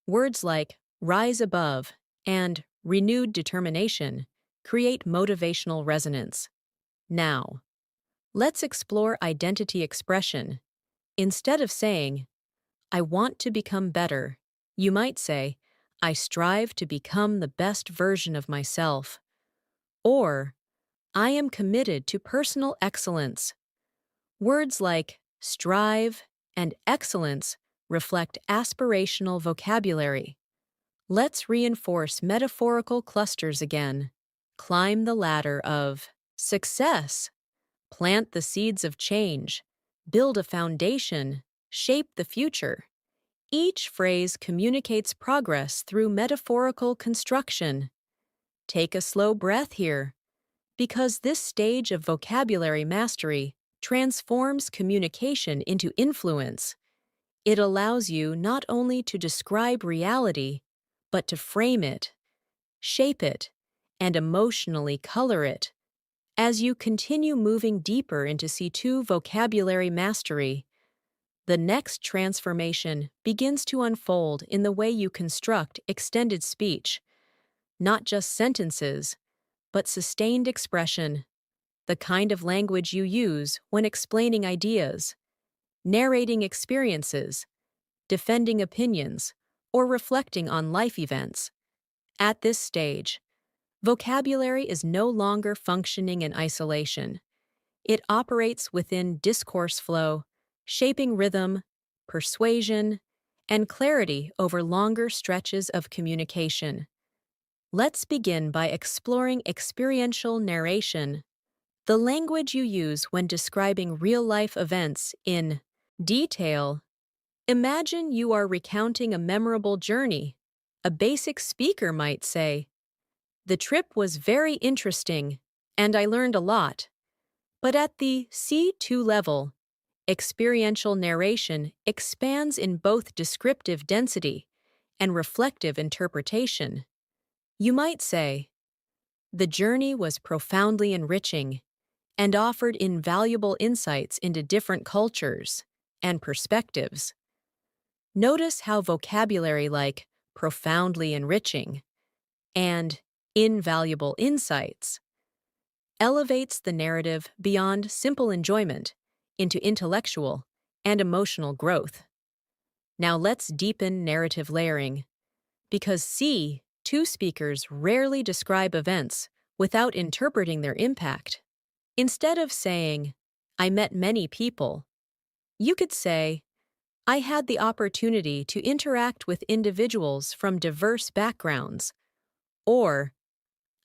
Speaker 1: Words like rise above and renewed determination create motivational resonance. Now, let's explore identity expression. Instead of saying, "I want to become better," you might say, "I strive to become the best version of myself." Or, "I am committed to personal excellence." Words like strive and excellence reflect aspirational vocabulary. Let's reinforce metaphorical clusters again. Climb the ladder of success. Plant the seeds of change. Build a foundation. Shape the future. Each phrase communicates progress through metaphorical construction. Take a slow breath here, because this stage of vocabulary mastery transforms communication into influence. It allows you not only to describe reality, but to frame it, shape it, and emotionally color it. As you continue moving deeper into C2 vocabulary mastery, the next transformation begins to unfold in the way you construct extended speech, not just sentences, but sustained expression, the kind of language you use when explaining ideas, narrating experiences, defending opinions, or reflecting on life events. At this stage, vocabulary is no longer functioning in isolation. It operates within discourse flow, shaping rhythm, persuasion, and clarity over longer stretches of communication. Let's begin by exploring experiential narration, the language you use when describing real-life events in detail. Imagine you are recounting a memorable journey. A basic speaker might say, "The trip was very interesting, and I learned a lot." But at the C2 level, experiential narration expands in both descriptive density and reflective interpretation. You might say, "The journey was profoundly enriching and offered invaluable insights into different cultures and perspectives." Notice how vocabulary like profoundly enriching and invaluable insights elevates the narrative beyond simple enjoyment into intellectual and emotional growth. Now let's deepen narrative layering, because C2 speakers rarely describe events without interpreting their impact. Instead of saying, "I met many people," you could say, "I had the opportunity to interact with individuals from diverse backgrounds," or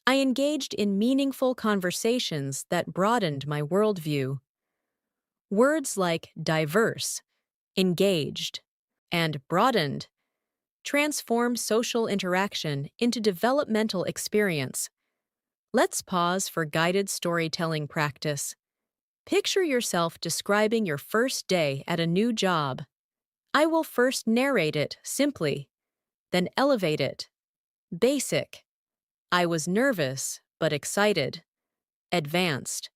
Speaker 1: "I engaged in meaningful conversations that broadened my worldview." Words like diverse, engaged, and broadened transform social interaction into developmental experience. Let's pause for guided storytelling practice. Picture yourself describing your first day at a new job. I will first narrate it simply, then elevate it. Basic. I was nervous, but excited. Advanced.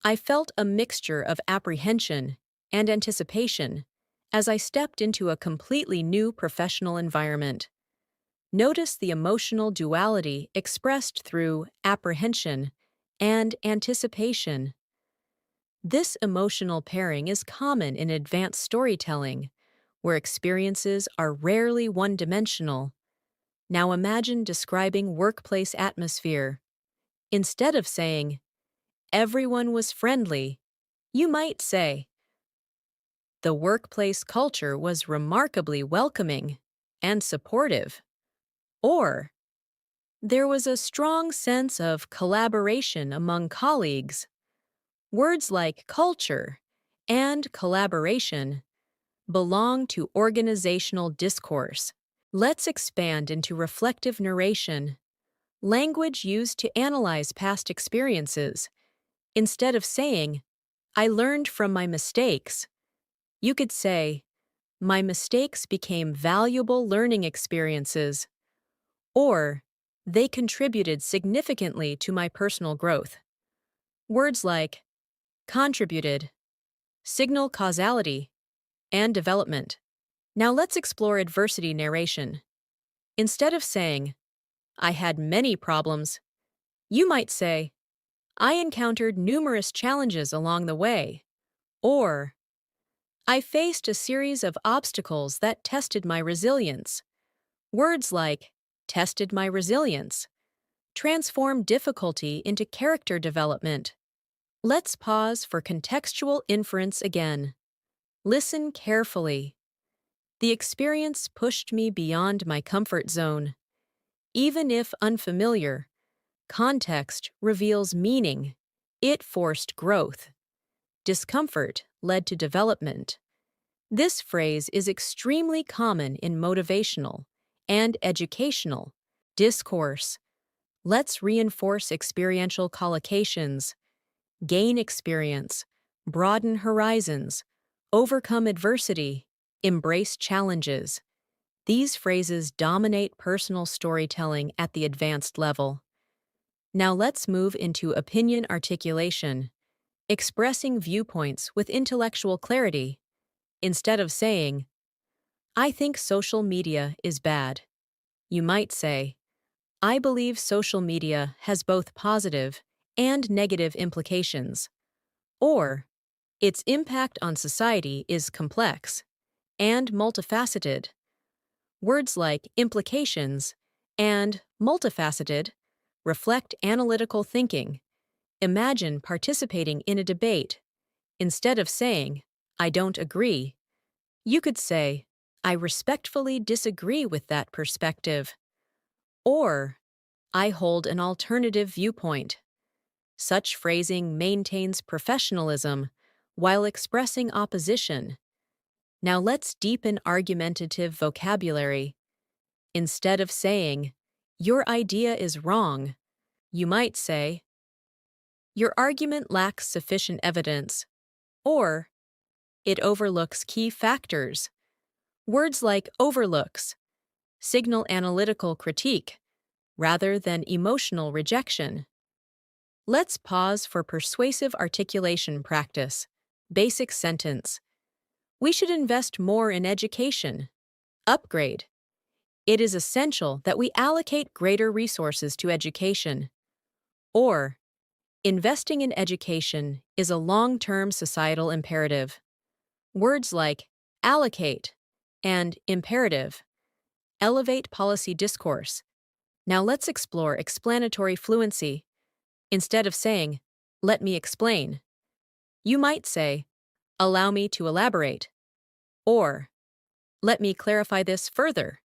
Speaker 1: I felt a mixture of apprehension and anticipation as I stepped into a completely new professional environment. Notice the emotional duality expressed through apprehension and anticipation. This emotional pairing is common in advanced storytelling, where experiences are rarely one-dimensional. Now imagine describing workplace atmosphere. Instead of saying, "Everyone was friendly," you might say, "The workplace culture was remarkably welcoming and supportive." Or, "There was a strong sense of collaboration among colleagues." Words like culture and collaboration belong to organizational discourse. Let's expand into reflective narration, language used to analyze past experiences. Instead of saying, "I learned from my mistakes," you could say, "My mistakes became valuable learning experiences," or "They contributed significantly to my personal growth." Words like contributed signal causality and development. Now let's explore adversity narration. Instead of saying, "I had many problems," you might say, "I encountered numerous challenges along the way," or "I faced a series of obstacles that tested my resilience." Words like tested my resilience transform difficulty into character development. Let's pause for contextual inference again. Listen carefully. The experience pushed me beyond my comfort zone. Even if unfamiliar, context reveals meaning. It forced growth. Discomfort led to development. This phrase is extremely common in motivational and educational discourse. Let's reinforce experiential collocations, gain experience, broaden horizons, overcome adversity, embrace challenges. These phrases dominate personal storytelling at the advanced level. Now let's move into opinion articulation, expressing viewpoints with intellectual clarity. Instead of saying, "I think social media is bad," you might say, "I believe social media has both positive and negative implications," or "Its impact on society is complex and multifaceted." Words like implications and multifaceted reflect analytical thinking. Imagine participating in a debate. Instead of saying, "I don't agree," you could say, I respectfully disagree with that perspective. Or, I hold an alternative viewpoint. Such phrasing maintains professionalism while expressing opposition. Now let's deepen argumentative vocabulary. Instead of saying, "Your idea is wrong," you might say, "Your argument lacks sufficient evidence," or "It overlooks key factors." Words like overlooks signal analytical critique rather than emotional rejection. Let's pause for persuasive articulation practice. Basic sentence. We should invest more in education. Upgrade. It is essential that we allocate greater resources to education. Or, investing in education is a long-term societal imperative. Words like allocate and imperative elevate policy discourse. Now let's explore explanatory fluency. Instead of saying, "Let me explain," you might say, "Allow me to elaborate," or "Let me clarify this further."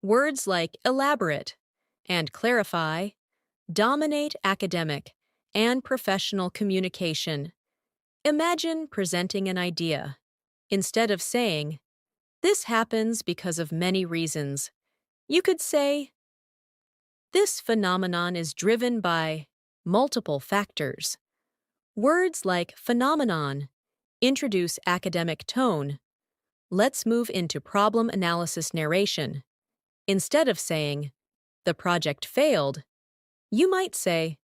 Speaker 1: Words like elaborate and clarify dominate academic and professional communication. Imagine presenting an idea. Instead of saying, "This happens because of many reasons," you could say, "This phenomenon is driven by multiple factors." Words like phenomenon introduce academic tone. Let's move into problem analysis narration. Instead of saying, "The project failed," you might say,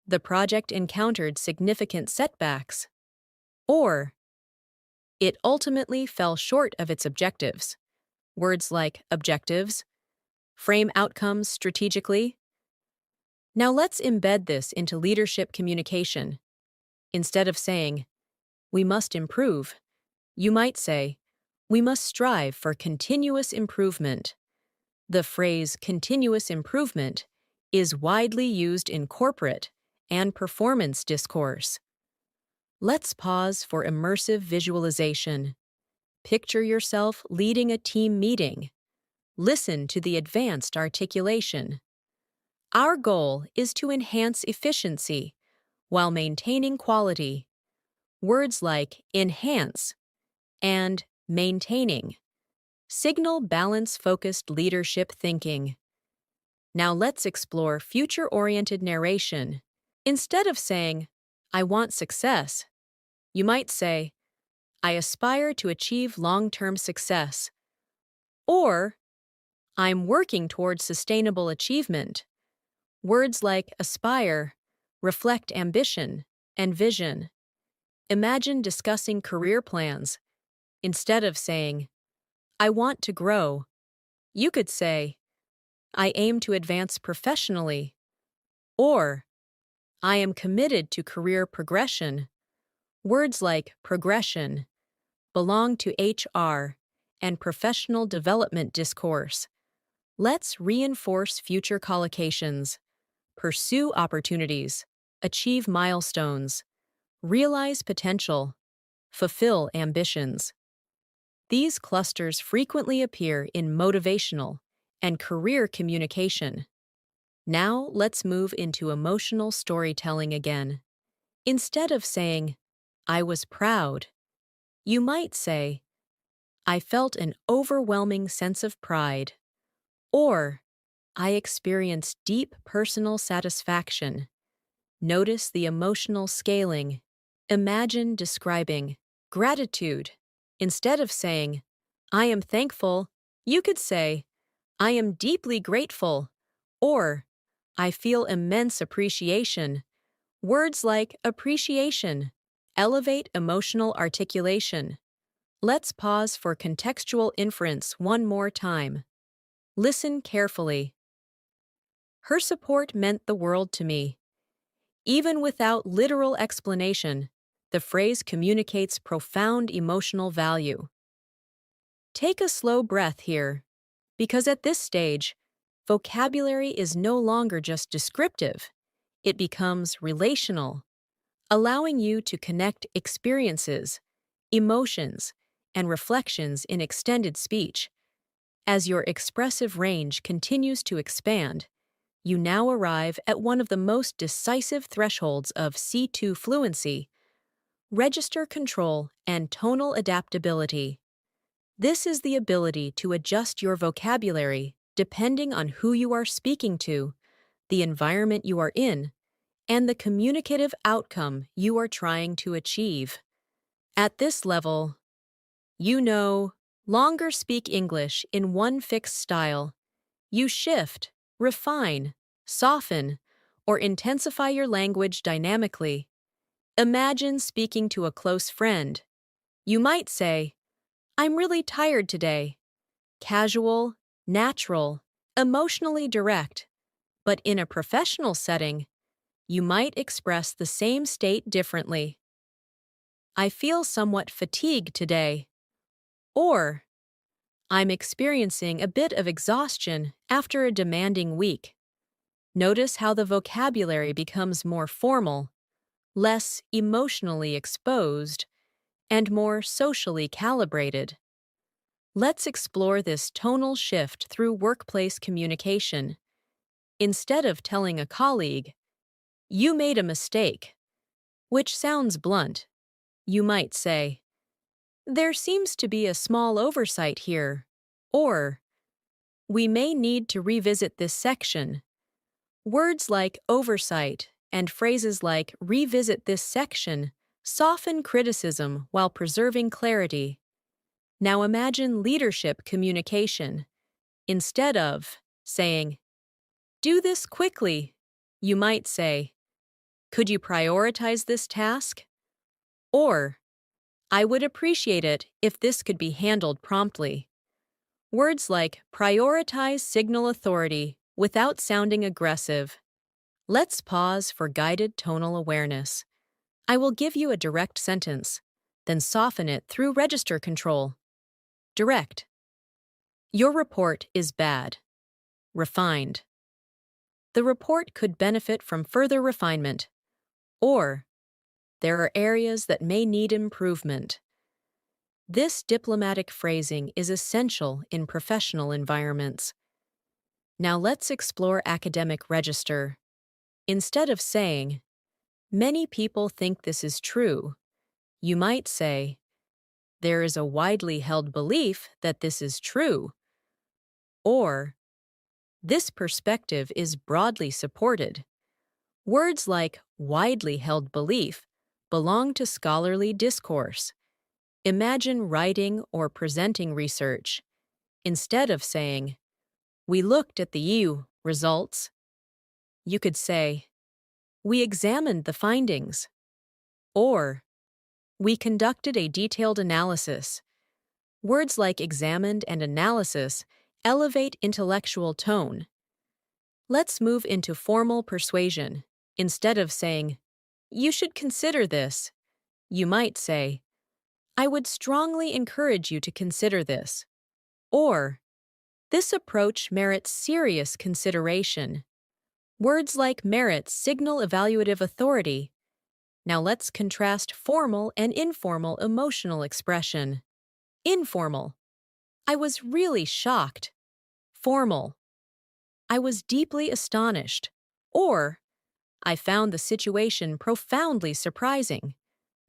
Speaker 1: "The project encountered significant setbacks," or "It ultimately fell short of its objectives." Words like objectives frame outcomes strategically. Now let's embed this into leadership communication. Instead of saying, "We must improve," you might say, "We must strive for continuous improvement." The phrase continuous improvement is widely used in corporate and performance discourse. Let's pause for immersive visualization. Picture yourself leading a team meeting. Listen to the advanced articulation. Our goal is to enhance efficiency while maintaining quality. Words like enhance and maintaining signal balance-focused leadership thinking. Now let's explore future-oriented narration. Instead of saying, "I want success," you might say, "I aspire to achieve long-term success," or "I'm working towards sustainable achievement." Words like aspire reflect ambition and vision. Imagine discussing career plans. Instead of saying, "I want to grow," you could say, "I aim to advance professionally," or "I am committed to career progression." Words like progression belong to HR and professional development discourse. Let's reinforce future collocations, pursue opportunities, achieve milestones, realize potential, fulfill ambitions. These clusters frequently appear in motivational and career communication. Now let's move into emotional storytelling again. Instead of saying, "I was proud," you might say, "I felt an overwhelming sense of pride," or "I experienced deep personal satisfaction." Notice the emotional scaling. Imagine describing gratitude. Instead of saying, "I am thankful," you could say, "I am deeply grateful," or "I feel immense appreciation." Words like appreciation elevate emotional articulation. Let's pause for contextual inference one more time. Listen carefully. Her support meant the world to me. Even without literal explanation, the phrase communicates profound emotional value. Take a slow breath here, because at this stage, vocabulary is no longer just descriptive, it becomes relational, allowing you to connect experiences, emotions, and reflections in extended speech. As your expressive range continues to expand, you now arrive at one of the most decisive thresholds of C2 fluency: register control and tonal adaptability. This is the ability to adjust your vocabulary depending on who you are speaking to, the environment you are in, and the communicative outcome you are trying to achieve. At this level, you no longer speak English in one fixed style. You shift, refine, soften, or intensify your language dynamically. Imagine speaking to a close friend. You might say, "I'm really tired today." Casual, natural, emotionally direct. But in a professional setting, you might express the same state differently. "I feel somewhat fatigued today." Or, "I'm experiencing a bit of exhaustion after a demanding week." Notice how the vocabulary becomes more formal, less emotionally exposed, and more socially calibrated. Let's explore this tonal shift through workplace communication. Instead of telling a colleague, "You made a mistake," which sounds blunt, you might say, "There seems to be a small oversight here," or, "We may need to revisit this section." Words like oversight and phrases like revisit this section soften criticism while preserving clarity. Now imagine leadership communication. Instead of saying, "Do this quickly," you might say, "Could you prioritize this task?" Or, "I would appreciate it if this could be handled promptly." Words like prioritize signal authority without sounding aggressive. Let's pause for guided tonal awareness. I will give you a direct sentence, then soften it through register control. Direct. "Your report is bad." Refined. "The report could benefit from further refinement." Or, "There are areas that may need improvement." This diplomatic phrasing is essential in professional environments. Now let's explore academic register. Instead of saying, "Many people think this is true," you might say, "There is a widely held belief that this is true." Or, "This perspective is broadly supported." Words like widely held belief belong to scholarly discourse. Imagine writing or presenting research. Instead of saying, "We looked at the EU results," you could say, "We examined the findings." Or, "We conducted a detailed analysis." Words like examined and analysis elevate intellectual tone. Let's move into formal persuasion. Instead of saying, "You should consider this," you might say, "I would strongly encourage you to consider this." Or, "This approach merits serious consideration." Words like merit signal evaluative authority. Now let's contrast formal and informal emotional expression. Informal. "I was really shocked." Formal. "I was deeply astonished." Or, "I found the situation profoundly surprising."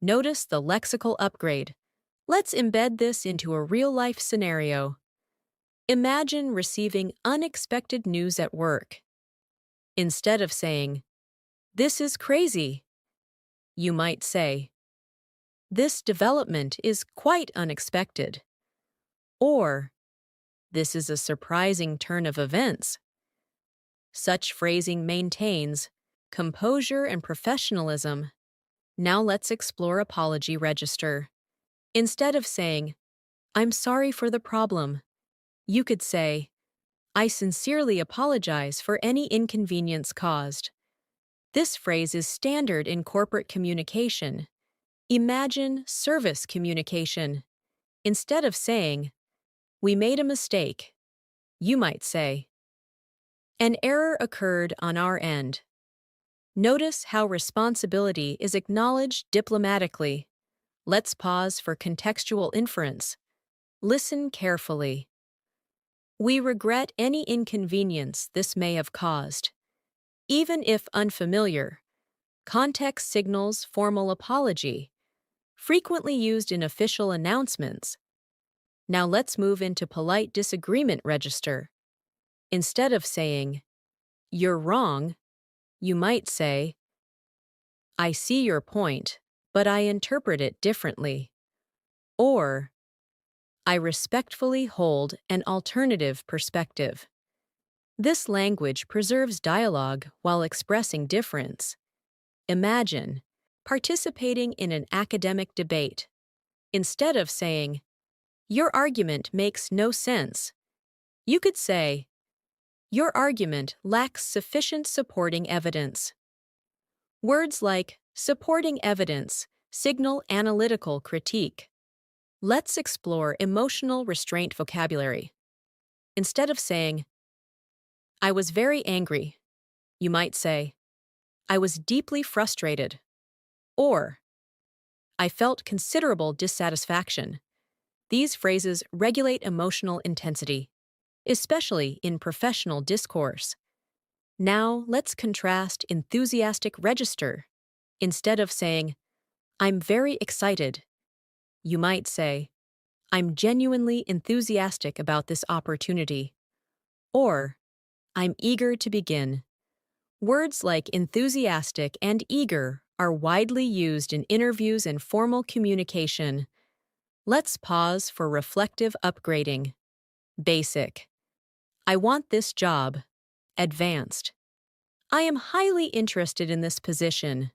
Speaker 1: Notice the lexical upgrade. Let's embed this into a real-life scenario. Imagine receiving unexpected news at work. Instead of saying, "This is crazy," you might say, "This development is quite unexpected." Or, "This is a surprising turn of events." Such phrasing maintains composure and professionalism. Now let's explore apology register. Instead of saying, "I'm sorry for the problem," you could say, "I sincerely apologize for any inconvenience caused." This phrase is standard in corporate communication. Imagine service communication. Instead of saying, "We made a mistake," you might say, "An error occurred on our end." Notice how responsibility is acknowledged diplomatically. Let's pause for contextual inference. Listen carefully. We regret any inconvenience this may have caused. Even if unfamiliar, context signals formal apology, frequently used in official announcements. Now let's move into polite disagreement register. Instead of saying, "You're wrong," you might say, "I see your point, but I interpret it differently." Or, "I respectfully hold an alternative perspective." This language preserves dialogue while expressing difference. Imagine participating in an academic debate. Instead of saying, "Your argument makes no sense," you could say, "Your argument lacks sufficient supporting evidence." Words like supporting evidence signal analytical critique. Let's explore emotional restraint vocabulary. Instead of saying, "I was very angry," you might say, "I was deeply frustrated," or "I felt considerable dissatisfaction." These phrases regulate emotional intensity, especially in professional discourse. Now let's contrast enthusiastic register. Instead of saying, "I'm very excited," you might say, "I'm genuinely enthusiastic about this opportunity," or "I'm eager to begin." Words like enthusiastic and eager are widely used in interviews and formal communication. Let's pause for reflective upgrading. Basic. "I want this job." Advanced. "I am highly interested in this position."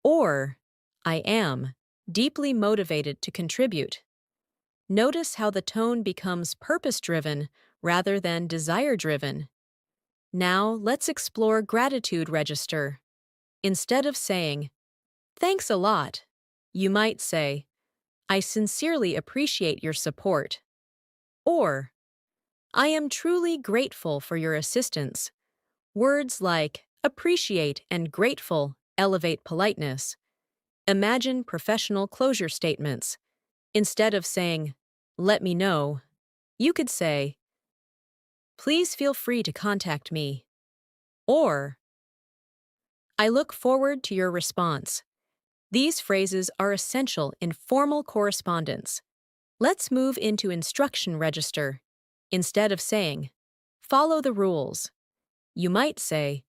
Speaker 1: Or, "I am deeply motivated to contribute." Notice how the tone becomes purpose-driven rather than desire-driven. Now let's explore gratitude register. Instead of saying, "Thanks a lot," you might say, "I sincerely appreciate your support." Or, "I am truly grateful for your assistance." Words like appreciate and grateful elevate politeness. Imagine professional closure statements. Instead of saying, "Let me know," you could say, "Please feel free to contact me." Or, "I look forward to your response." These phrases are essential in formal correspondence. Let's move into instruction register. Instead of saying, "Follow the rules," you might say,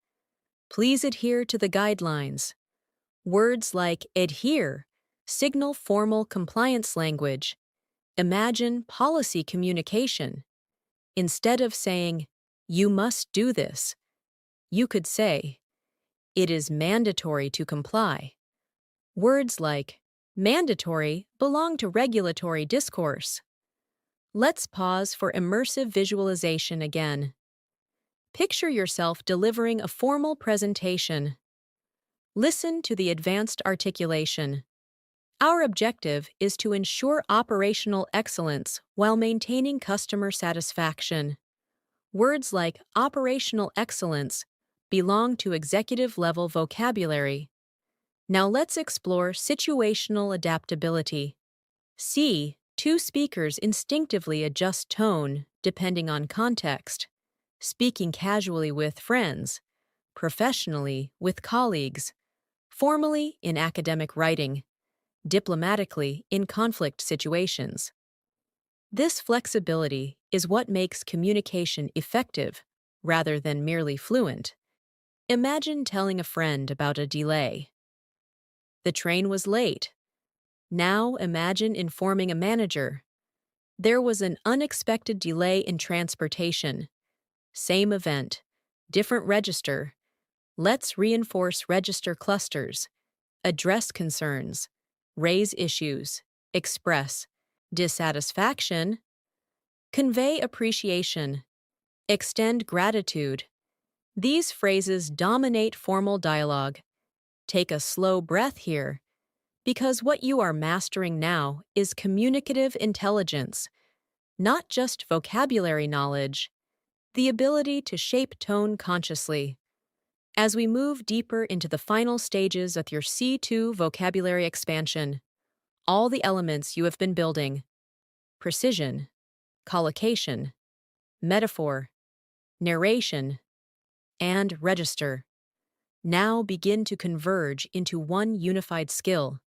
Speaker 1: "Please adhere to the guidelines." Words like adhere signal formal compliance language. Imagine policy communication. Instead of saying, "You must do this," you could say, "It is mandatory to comply." Words like mandatory belong to regulatory discourse. Let's pause for immersive visualization again. Picture yourself delivering a formal presentation. Listen to the advanced articulation. Our objective is to ensure operational excellence while maintaining customer satisfaction. Words like operational excellence belong to executive-level vocabulary. Now let's explore situational adaptability. C. Two speakers instinctively adjust tone depending on context. Speaking casually with friends, professionally with colleagues, formally in academic writing, diplomatically in conflict situations. This flexibility is what makes communication effective rather than merely fluent. Imagine telling a friend about a delay. "The train was late." Now imagine informing a manager. "There was an unexpected delay in transportation." Same event, different register. Let's reinforce register clusters. Address concerns. Raise issues. Express dissatisfaction. Convey appreciation. Extend gratitude. These phrases dominate formal dialogue. Take a slow breath here, because what you are mastering now is communicative intelligence, not just vocabulary knowledge, the ability to shape tone consciously. As we move deeper into the final stages of your C2 vocabulary expansion, all the elements you have been building: precision, collocation, metaphor, narration, and register now begin to converge into one unified skill: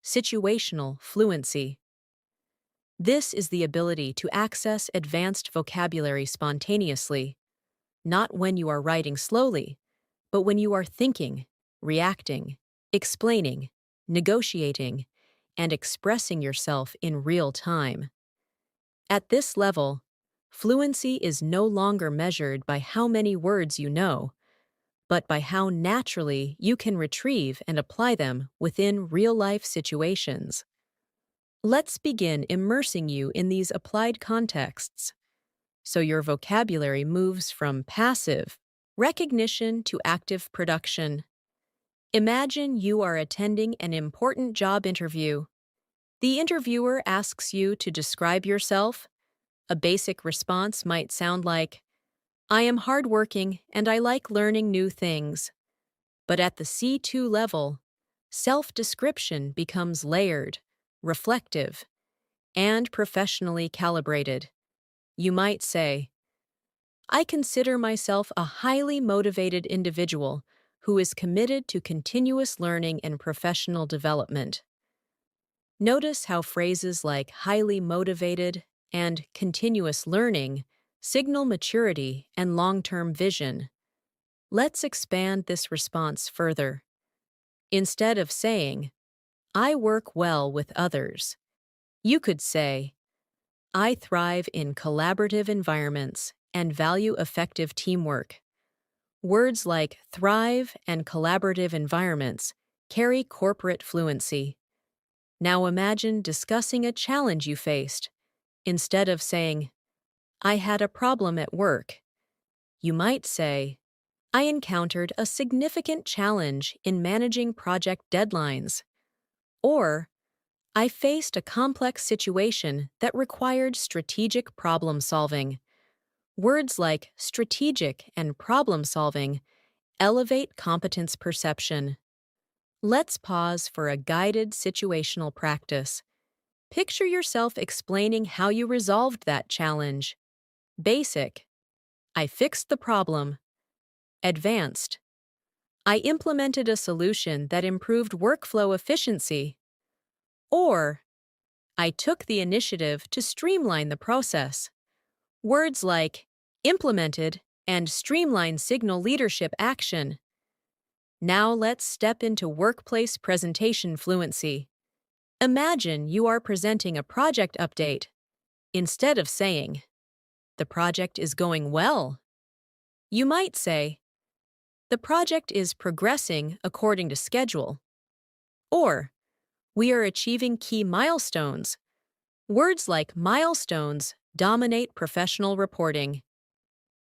Speaker 1: situational fluency. This is the ability to access advanced vocabulary spontaneously, not when you are writing slowly, but when you are thinking, reacting, explaining, negotiating, and expressing yourself in real time. At this level, fluency is no longer measured by how many words you know, but by how naturally you can retrieve and apply them within real-life situations. Let's begin immersing you in these applied contexts, so your vocabulary moves from passive recognition to active production. Imagine you are attending an important job interview. The interviewer asks you to describe yourself. A basic response might sound like, "I am hardworking and I like learning new things." But at the C2 level, self-description becomes layered, reflective, and professionally calibrated. You might say, "I consider myself a highly motivated individual who is committed to continuous learning and professional development." Notice how phrases like highly motivated and continuous learning signal maturity and long-term vision. Let's expand this response further. Instead of saying, "I work well with others," you could say, "I thrive in collaborative environments and value effective teamwork." Words like thrive and collaborative environments carry corporate fluency. Now imagine discussing a challenge you faced. Instead of saying, "I had a problem at work," you might say, "I encountered a significant challenge in managing project deadlines." Or, "I faced a complex situation that required strategic problem solving." Words like strategic and problem solving elevate competence perception. Let's pause for a guided situational practice. Picture yourself explaining how you resolved that challenge. Basic: "I fixed the problem." Advanced: "I implemented a solution that improved workflow efficiency." Or, "I took the initiative to streamline the process." Words like implemented and streamline signal leadership action. Now let's step into workplace presentation fluency. Imagine you are presenting a project update. Instead of saying, "The project is going well," you might say, "The project is progressing according to schedule." Or, "We are achieving key milestones." Words like milestones dominate professional reporting.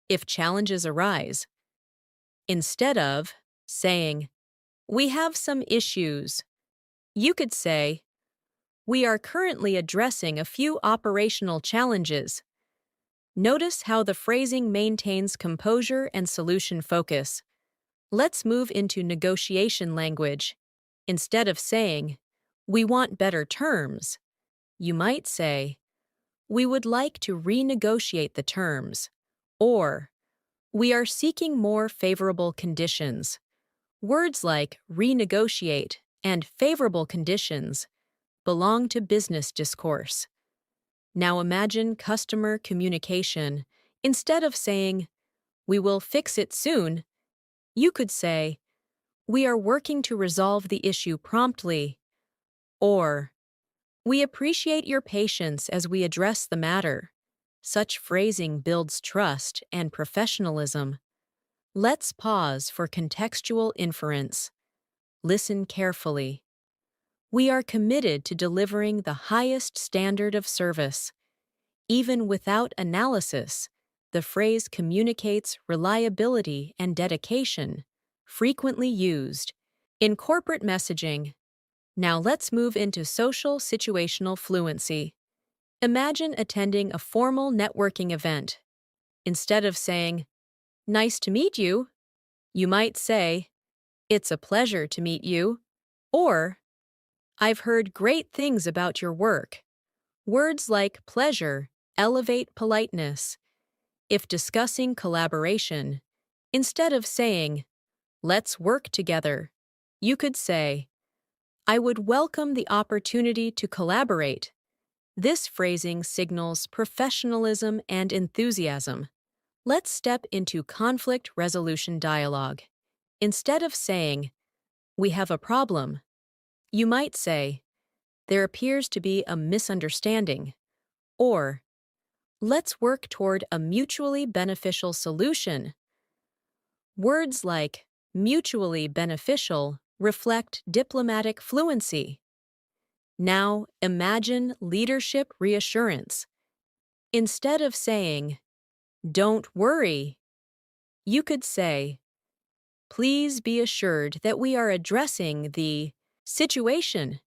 Speaker 1: If challenges arise, instead of saying, "We have some issues," you could say, "We are currently addressing a few operational challenges." Notice how the phrasing maintains composure and solution focus. Let's move into negotiation language. Instead of saying, "We want better terms," you might say, "We would like to renegotiate the terms," or "We are seeking more favorable conditions." Words like renegotiate and favorable conditions belong to business discourse. Now imagine customer communication. Instead of saying, "We will fix it soon," you could say, "We are working to resolve the issue promptly," or "We appreciate your patience as we address the matter." Such phrasing builds trust and professionalism. Let's pause for contextual inference. Listen carefully. We are committed to delivering the highest standard of service. Even without analysis, the phrase communicates reliability and dedication, frequently used in corporate messaging. Now let's move into social situational fluency. Imagine attending a formal networking event. Instead of saying, "Nice to meet you," you might say, "It's a pleasure to meet you," or I've heard great things about your work. Words like pleasure elevate politeness. If discussing collaboration, instead of saying, let's work together, you could say, I would welcome the opportunity to collaborate. This phrasing signals professionalism and enthusiasm. Let's step into conflict resolution dialogue. Instead of saying, we have a problem, you might say, there appears to be a misunderstanding, or let's work toward a mutually beneficial solution. Words like mutually beneficial reflect diplomatic fluency. Now imagine leadership reassurance. Instead of saying, don't worry, you could say, please be assured that we are addressing the situation.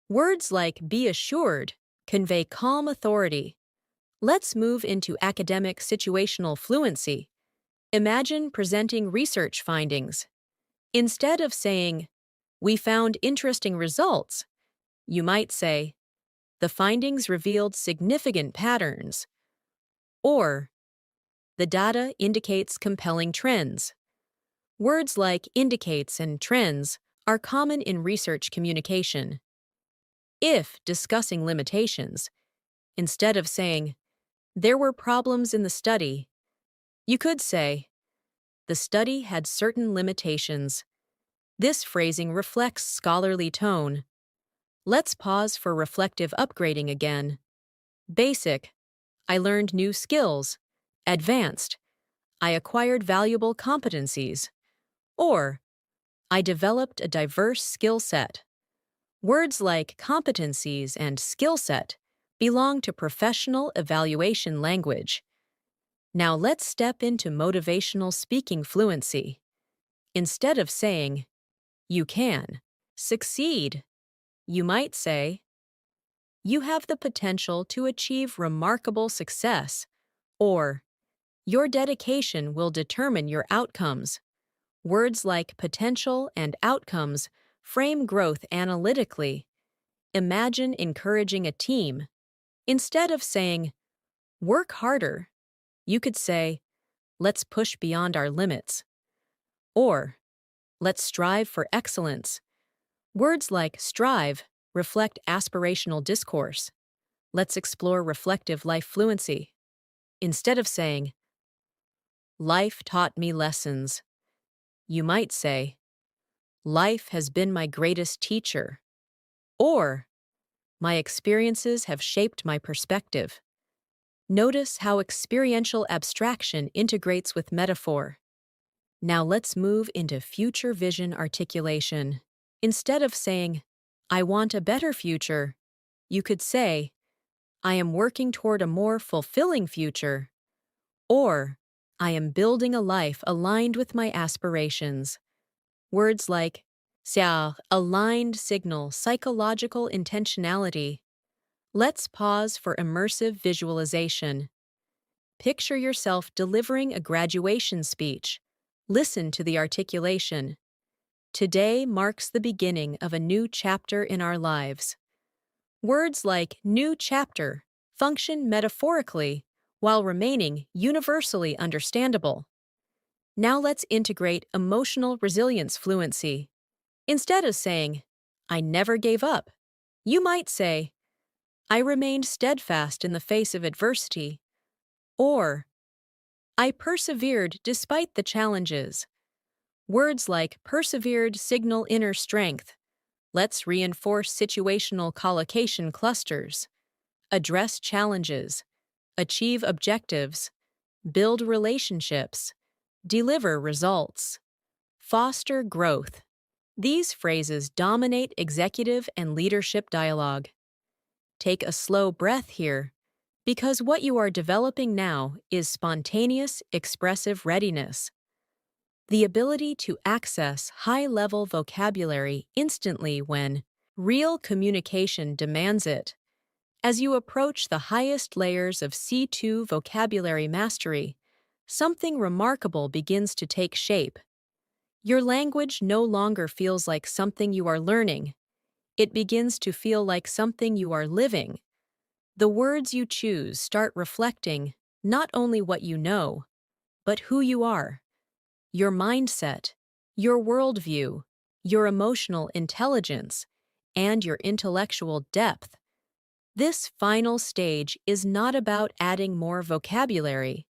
Speaker 1: Words like be assured convey calm authority. Let's move into academic situational fluency. Imagine presenting research findings. Instead of saying, we found interesting results, you might say, the findings revealed significant patterns, or the data indicates compelling trends. Words like indicates and trends are common in research communication. If discussing limitations, instead of saying, there were problems in the study, you could say, the study had certain limitations. This phrasing reflects scholarly tone. Let's pause for reflective upgrading again. Basic, I learned new skills. Advanced, I acquired valuable competencies. Or, I developed a diverse skill set. Words like competencies and skill set belong to professional evaluation language. Now let's step into motivational speaking fluency. Instead of saying, you can succeed, you might say, you have the potential to achieve remarkable success, or your dedication will determine your outcomes. Words like potential and outcomes frame growth analytically. Imagine encouraging a team. Instead of saying, work harder, you could say, let's push beyond our limits. Or, let's strive for excellence. Words like strive reflect aspirational discourse. Let's explore reflective life fluency. Instead of saying, life taught me lessons, you might say, life has been my greatest teacher. Or, my experiences have shaped my perspective. Notice how experiential abstraction integrates with metaphor. Now let's move into future vision articulation. Instead of saying, I want a better future, you could say, I am working toward a more fulfilling future. Or, I am building a life aligned with my aspirations. Words like 想 aligned signal psychological intentionality. Let's pause for immersive visualization. Picture yourself delivering a graduation speech. Listen to the articulation. Today marks the beginning of a new chapter in our lives. Words like new chapter function metaphorically while remaining universally understandable. Now let's integrate emotional resilience fluency. Instead of saying, I never gave up, you might say, I remained steadfast in the face of adversity. Or, I persevered despite the challenges. Words like persevered signal inner strength. Let's reinforce situational collocation clusters. Address challenges. Achieve objectives. Build relationships. Deliver results. Foster growth. These phrases dominate executive and leadership dialogue. Take a slow breath here, because what you are developing now is spontaneous expressive readiness. The ability to access high-level vocabulary instantly when real communication demands it. As you approach the highest layers of C2 vocabulary mastery, something remarkable begins to take shape. Your language no longer feels like something you are learning. It begins to feel like something you are living. The words you choose start reflecting not only what you know, but who you are, your mindset, your worldview, your emotional intelligence, and your intellectual depth. This final stage is not about adding more vocabulary.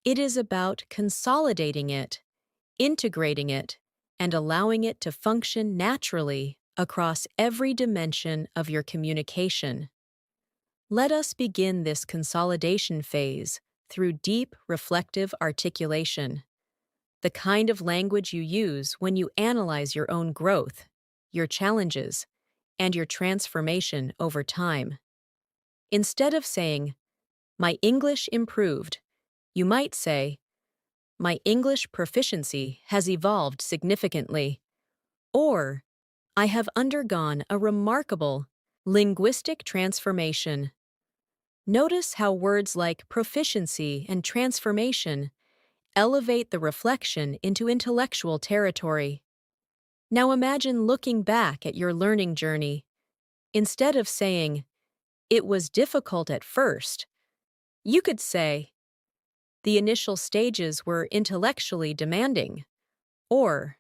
Speaker 1: It is about consolidating it, integrating it, and allowing it to function naturally across every dimension of your communication. Let us begin this consolidation phase through deep, reflective articulation, the kind of language you use when you analyze your own growth, your challenges, and your transformation over time. Instead of saying, "My English improved," you might say, "My English proficiency has evolved significantly," or "I have undergone a remarkable linguistic transformation." Notice how words like proficiency and transformation elevate the reflection into intellectual territory. Now imagine looking back at your learning journey. Instead of saying, "It was difficult at first," you could say, "The initial stages were intellectually demanding," or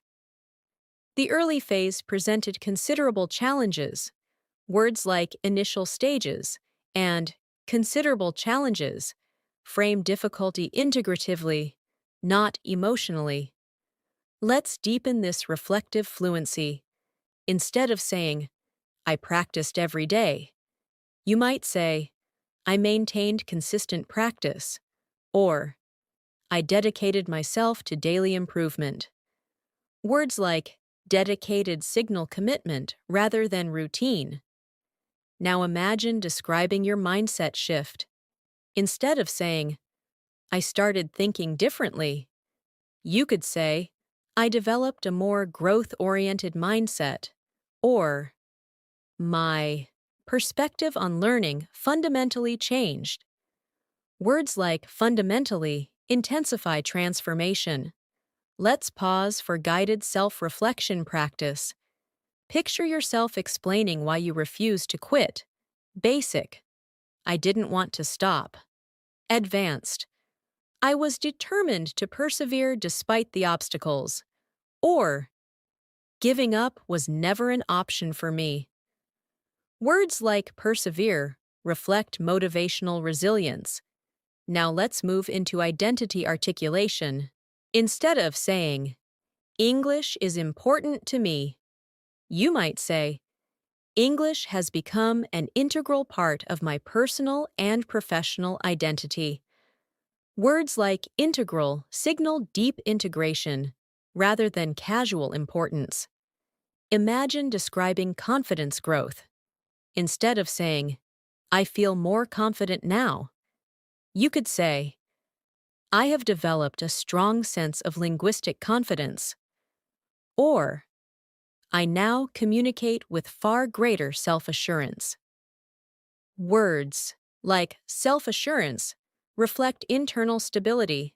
Speaker 1: "The early phase presented considerable challenges." Words like initial stages and considerable challenges frame difficulty integratively, not emotionally. Let's deepen this reflective fluency. Instead of saying, "I practiced every day," you might say, "I maintained consistent practice," or "I dedicated myself to daily improvement." Words like dedicated signal commitment rather than routine. Now imagine describing your mindset shift. Instead of saying, "I started thinking differently," you could say, "I developed a more growth-oriented mindset," or "My perspective on learning fundamentally changed." Words like fundamentally intensify transformation. Let's pause for guided self-reflection practice. Picture yourself explaining why you refuse to quit. Basic: "I didn't want to stop." Advanced: "I was determined to persevere despite the obstacles." Or, "Giving up was never an option for me." Words like persevere reflect motivational resilience. Now let's move into identity articulation. Instead of saying, "English is important to me," you might say, "English has become an integral part of my personal and professional identity." Words like integral signal deep integration rather than casual importance. Imagine describing confidence growth. Instead of saying, "I feel more confident now," you could say, "I have developed a strong sense of linguistic confidence," or "I now communicate with far greater self-assurance." Words like self-assurance reflect internal stability.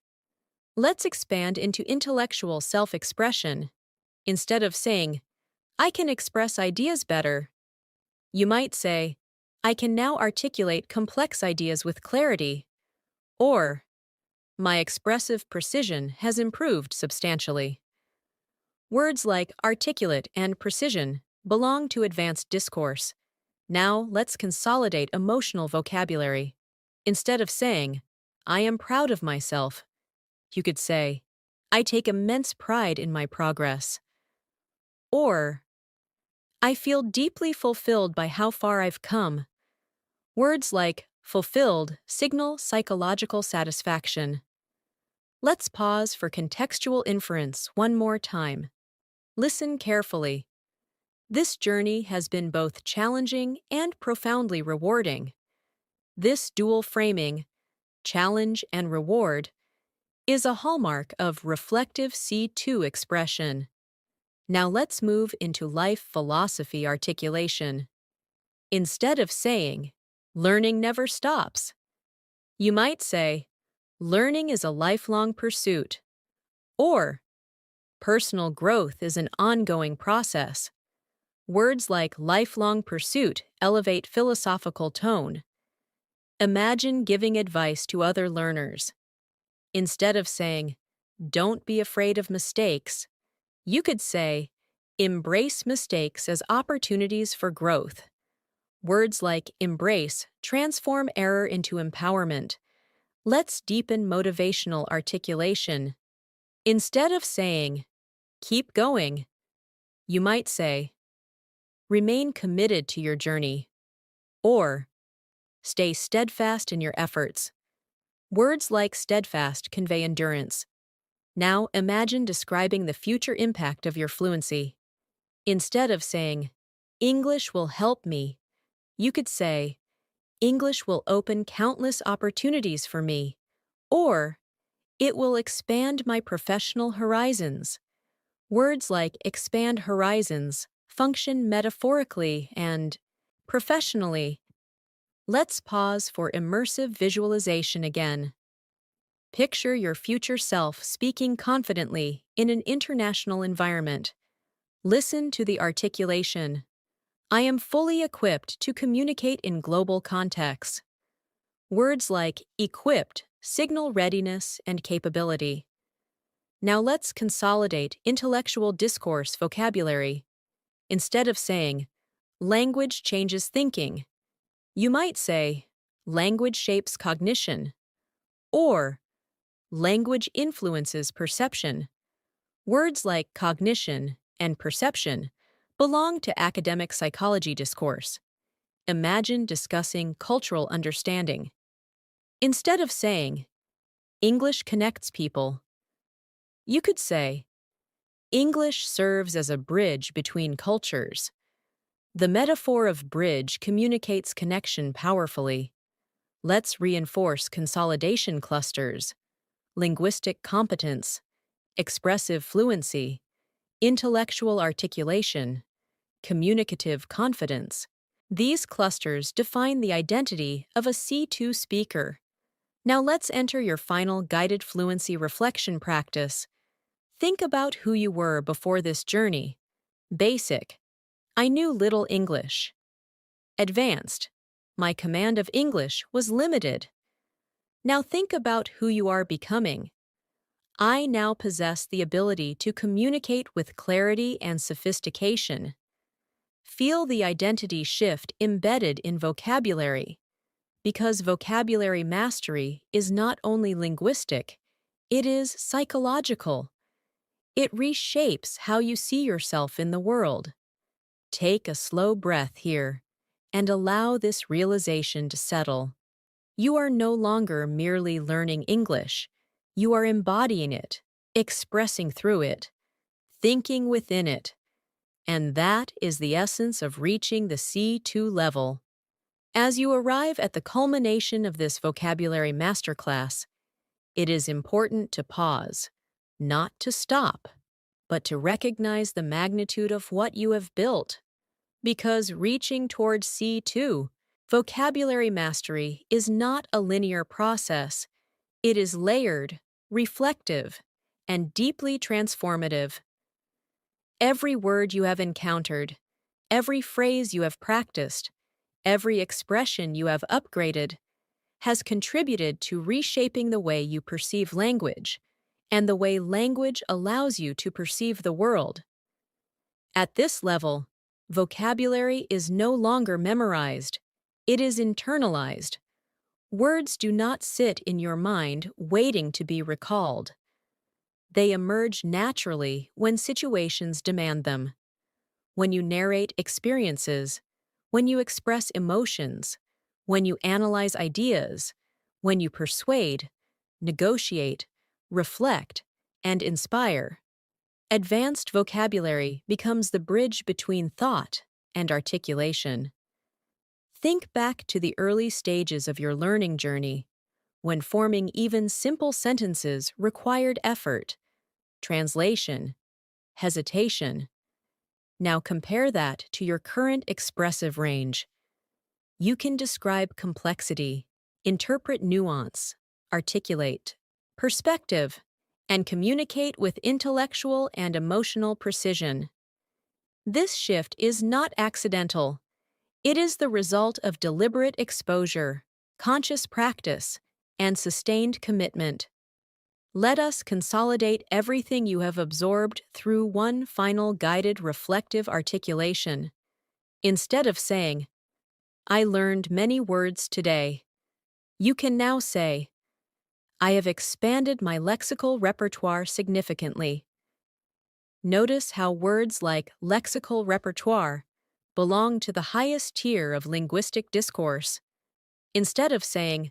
Speaker 1: Let's expand into intellectual self-expression. Instead of saying, "I can express ideas better," you might say, "I can now articulate complex ideas with clarity," or "My expressive precision has improved substantially." Words like articulate and precision belong to advanced discourse. Now let's consolidate emotional vocabulary. Instead of saying, "I am proud of myself," you could say, "I take immense pride in my progress," or "I feel deeply fulfilled by how far I've come." Words like fulfilled signal psychological satisfaction. Let's pause for contextual inference one more time. Listen carefully. This journey has been both challenging and profoundly rewarding. This dual framing, challenge and reward, is a hallmark of reflective C2 expression. Now let's move into life philosophy articulation. Instead of saying, "Learning never stops," you might say, "Learning is a lifelong pursuit," or "Personal growth is an ongoing process." Words like lifelong pursuit elevate philosophical tone. Imagine giving advice to other learners. Instead of saying, "Don't be afraid of mistakes," you could say, "Embrace mistakes as opportunities for growth." Words like embrace transform error into empowerment. Let's deepen motivational articulation. Instead of saying, "Keep going," you might say, "Remain committed to your journey," or "Stay steadfast in your efforts." Words like steadfast convey endurance. Now imagine describing the future impact of your fluency. Instead of saying, "English will help me," you could say, "English will open countless opportunities for me," or "It will expand my professional horizons." Words like expand horizons function metaphorically and professionally. Let's pause for immersive visualization again. Picture your future self speaking confidently in an international environment. Listen to the articulation. "I am fully equipped to communicate in global contexts." Words like equipped signal readiness and capability. Now let's consolidate intellectual discourse vocabulary. Instead of saying, "Language changes thinking," you might say, "Language shapes cognition," or "Language influences perception." Words like cognition and perception belong to academic psychology discourse. Imagine discussing cultural understanding. Instead of saying, "English connects people," you could say, "English serves as a bridge between cultures." The metaphor of bridge communicates connection powerfully. Let's reinforce consolidation clusters: linguistic competence, expressive fluency, intellectual articulation, communicative confidence. These clusters define the identity of a C2 speaker. Now let's enter your final guided fluency reflection practice. Think about who you were before this journey. Basic: I knew little English. Advanced: my command of English was limited. Now think about who you are becoming. I now possess the ability to communicate with clarity and sophistication. Feel the identity shift embedded in vocabulary, because vocabulary mastery is not only linguistic, it is psychological. It reshapes how you see yourself in the world. Take a slow breath here and allow this realization to settle. You are no longer merely learning English. You are embodying it, expressing through it, thinking within it. And that is the essence of reaching the C2 level. As you arrive at the culmination of this vocabulary masterclass, it is important to pause, not to stop, but to recognize the magnitude of what you have built. Because reaching towards C2, vocabulary mastery is not a linear process. It is layered, reflective, and deeply transformative. Every word you have encountered, every phrase you have practiced, every expression you have upgraded has contributed to reshaping the way you perceive language and the way language allows you to perceive the world. At this level, vocabulary is no longer memorized. It is internalized. Words do not sit in your mind waiting to be recalled. They emerge naturally when situations demand them. When you narrate experiences, when you express emotions, when you analyze ideas, when you persuade, negotiate, reflect, and inspire. Advanced vocabulary becomes the bridge between thought and articulation. Think back to the early stages of your learning journey, when forming even simple sentences required effort, translation, hesitation. Now compare that to your current expressive range. You can describe complexity, interpret nuance, articulate perspective, and communicate with intellectual and emotional precision. This shift is not accidental. It is the result of deliberate exposure, conscious practice, and sustained commitment. Let us consolidate everything you have absorbed through one final guided reflective articulation. Instead of saying, "I learned many words today," you can now say, "I have expanded my lexical repertoire significantly." Notice how words like lexical repertoire belong to the highest tier of linguistic discourse. Instead of saying,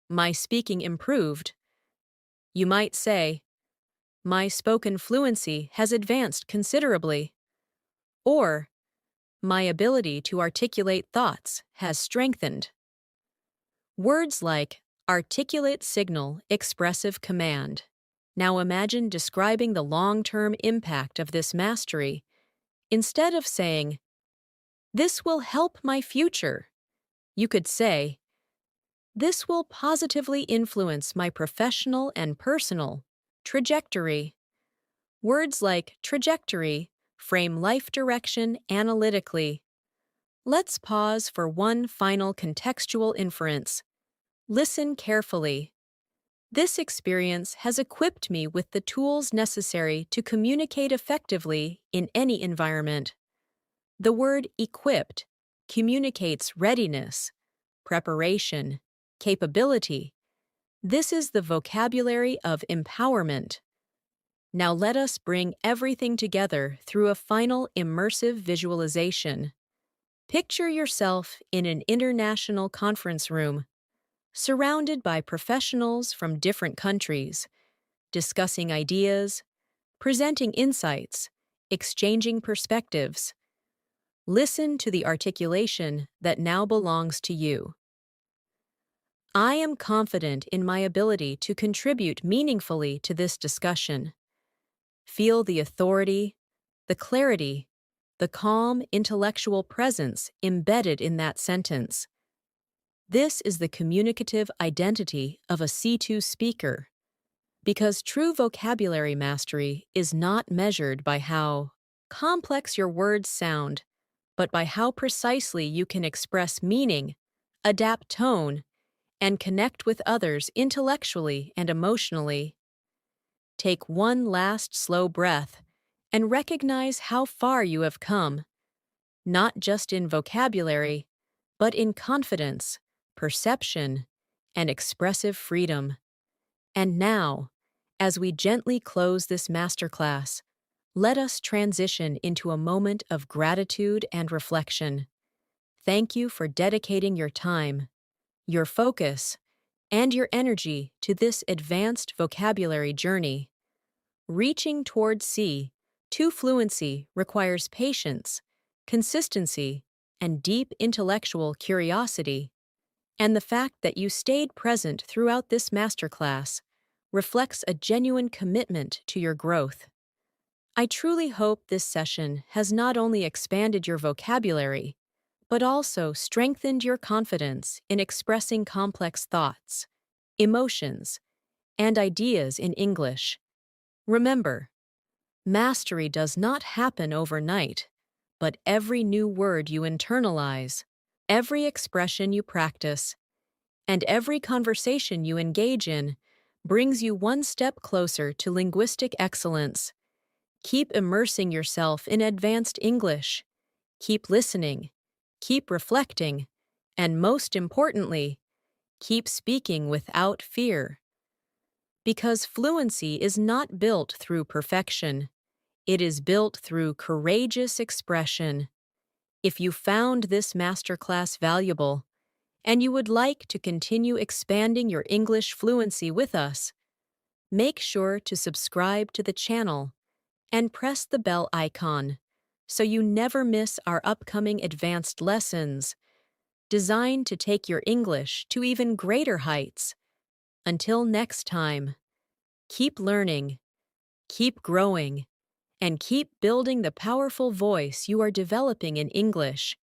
Speaker 1: "My speaking improved," you might say, "My spoken fluency has advanced considerably," or "My ability to articulate thoughts has strengthened." Words like articulate signal, expressive command. Now imagine describing the long-term impact of this mastery. Instead of saying, "This will help my future," you could say, "This will positively influence my professional and personal trajectory." Words like trajectory frame life direction analytically. Let's pause for one final contextual inference. Listen carefully. This experience has equipped me with the tools necessary to communicate effectively in any environment. The word equipped communicates readiness, preparation, capability. This is the vocabulary of empowerment. Now let us bring everything together through a final immersive visualization. Picture yourself in an international conference room, surrounded by professionals from different countries, discussing ideas, presenting insights, exchanging perspectives. Listen to the articulation that now belongs to you. "I am confident in my ability to contribute meaningfully to this discussion." Feel the authority, the clarity, the calm intellectual presence embedded in that sentence. This is the communicative identity of a C2 speaker, because true vocabulary mastery is not measured by how complex your words sound, but by how precisely you can express meaning, adapt tone, and connect with others intellectually and emotionally. Take one last slow breath and recognize how far you have come, not just in vocabulary, but in confidence, perception, and expressive freedom. And now, as we gently close this masterclass, let us transition into a moment of gratitude and reflection. Thank you for dedicating your time, your focus, and your energy to this advanced vocabulary journey. Reaching towards C2 fluency requires patience, consistency, and deep intellectual curiosity. And the fact that you stayed present throughout this masterclass reflects a genuine commitment to your growth. I truly hope this session has not only expanded your vocabulary, but also strengthened your confidence in expressing complex thoughts, emotions, and ideas in English. Remember, mastery does not happen overnight, but every new word you internalize, every expression you practice, and every conversation you engage in brings you one step closer to linguistic excellence. Keep immersing yourself in advanced English. Keep listening, keep reflecting, and most importantly, keep speaking without fear. Because fluency is not built through perfection. It is built through courageous expression. If you found this masterclass valuable, and you would like to continue expanding your English fluency with us, make sure to subscribe to the channel and press the bell icon so you never miss our upcoming advanced lessons designed to take your English to even greater heights. Until next time, keep learning, keep growing, and keep building the powerful voice you are developing in English.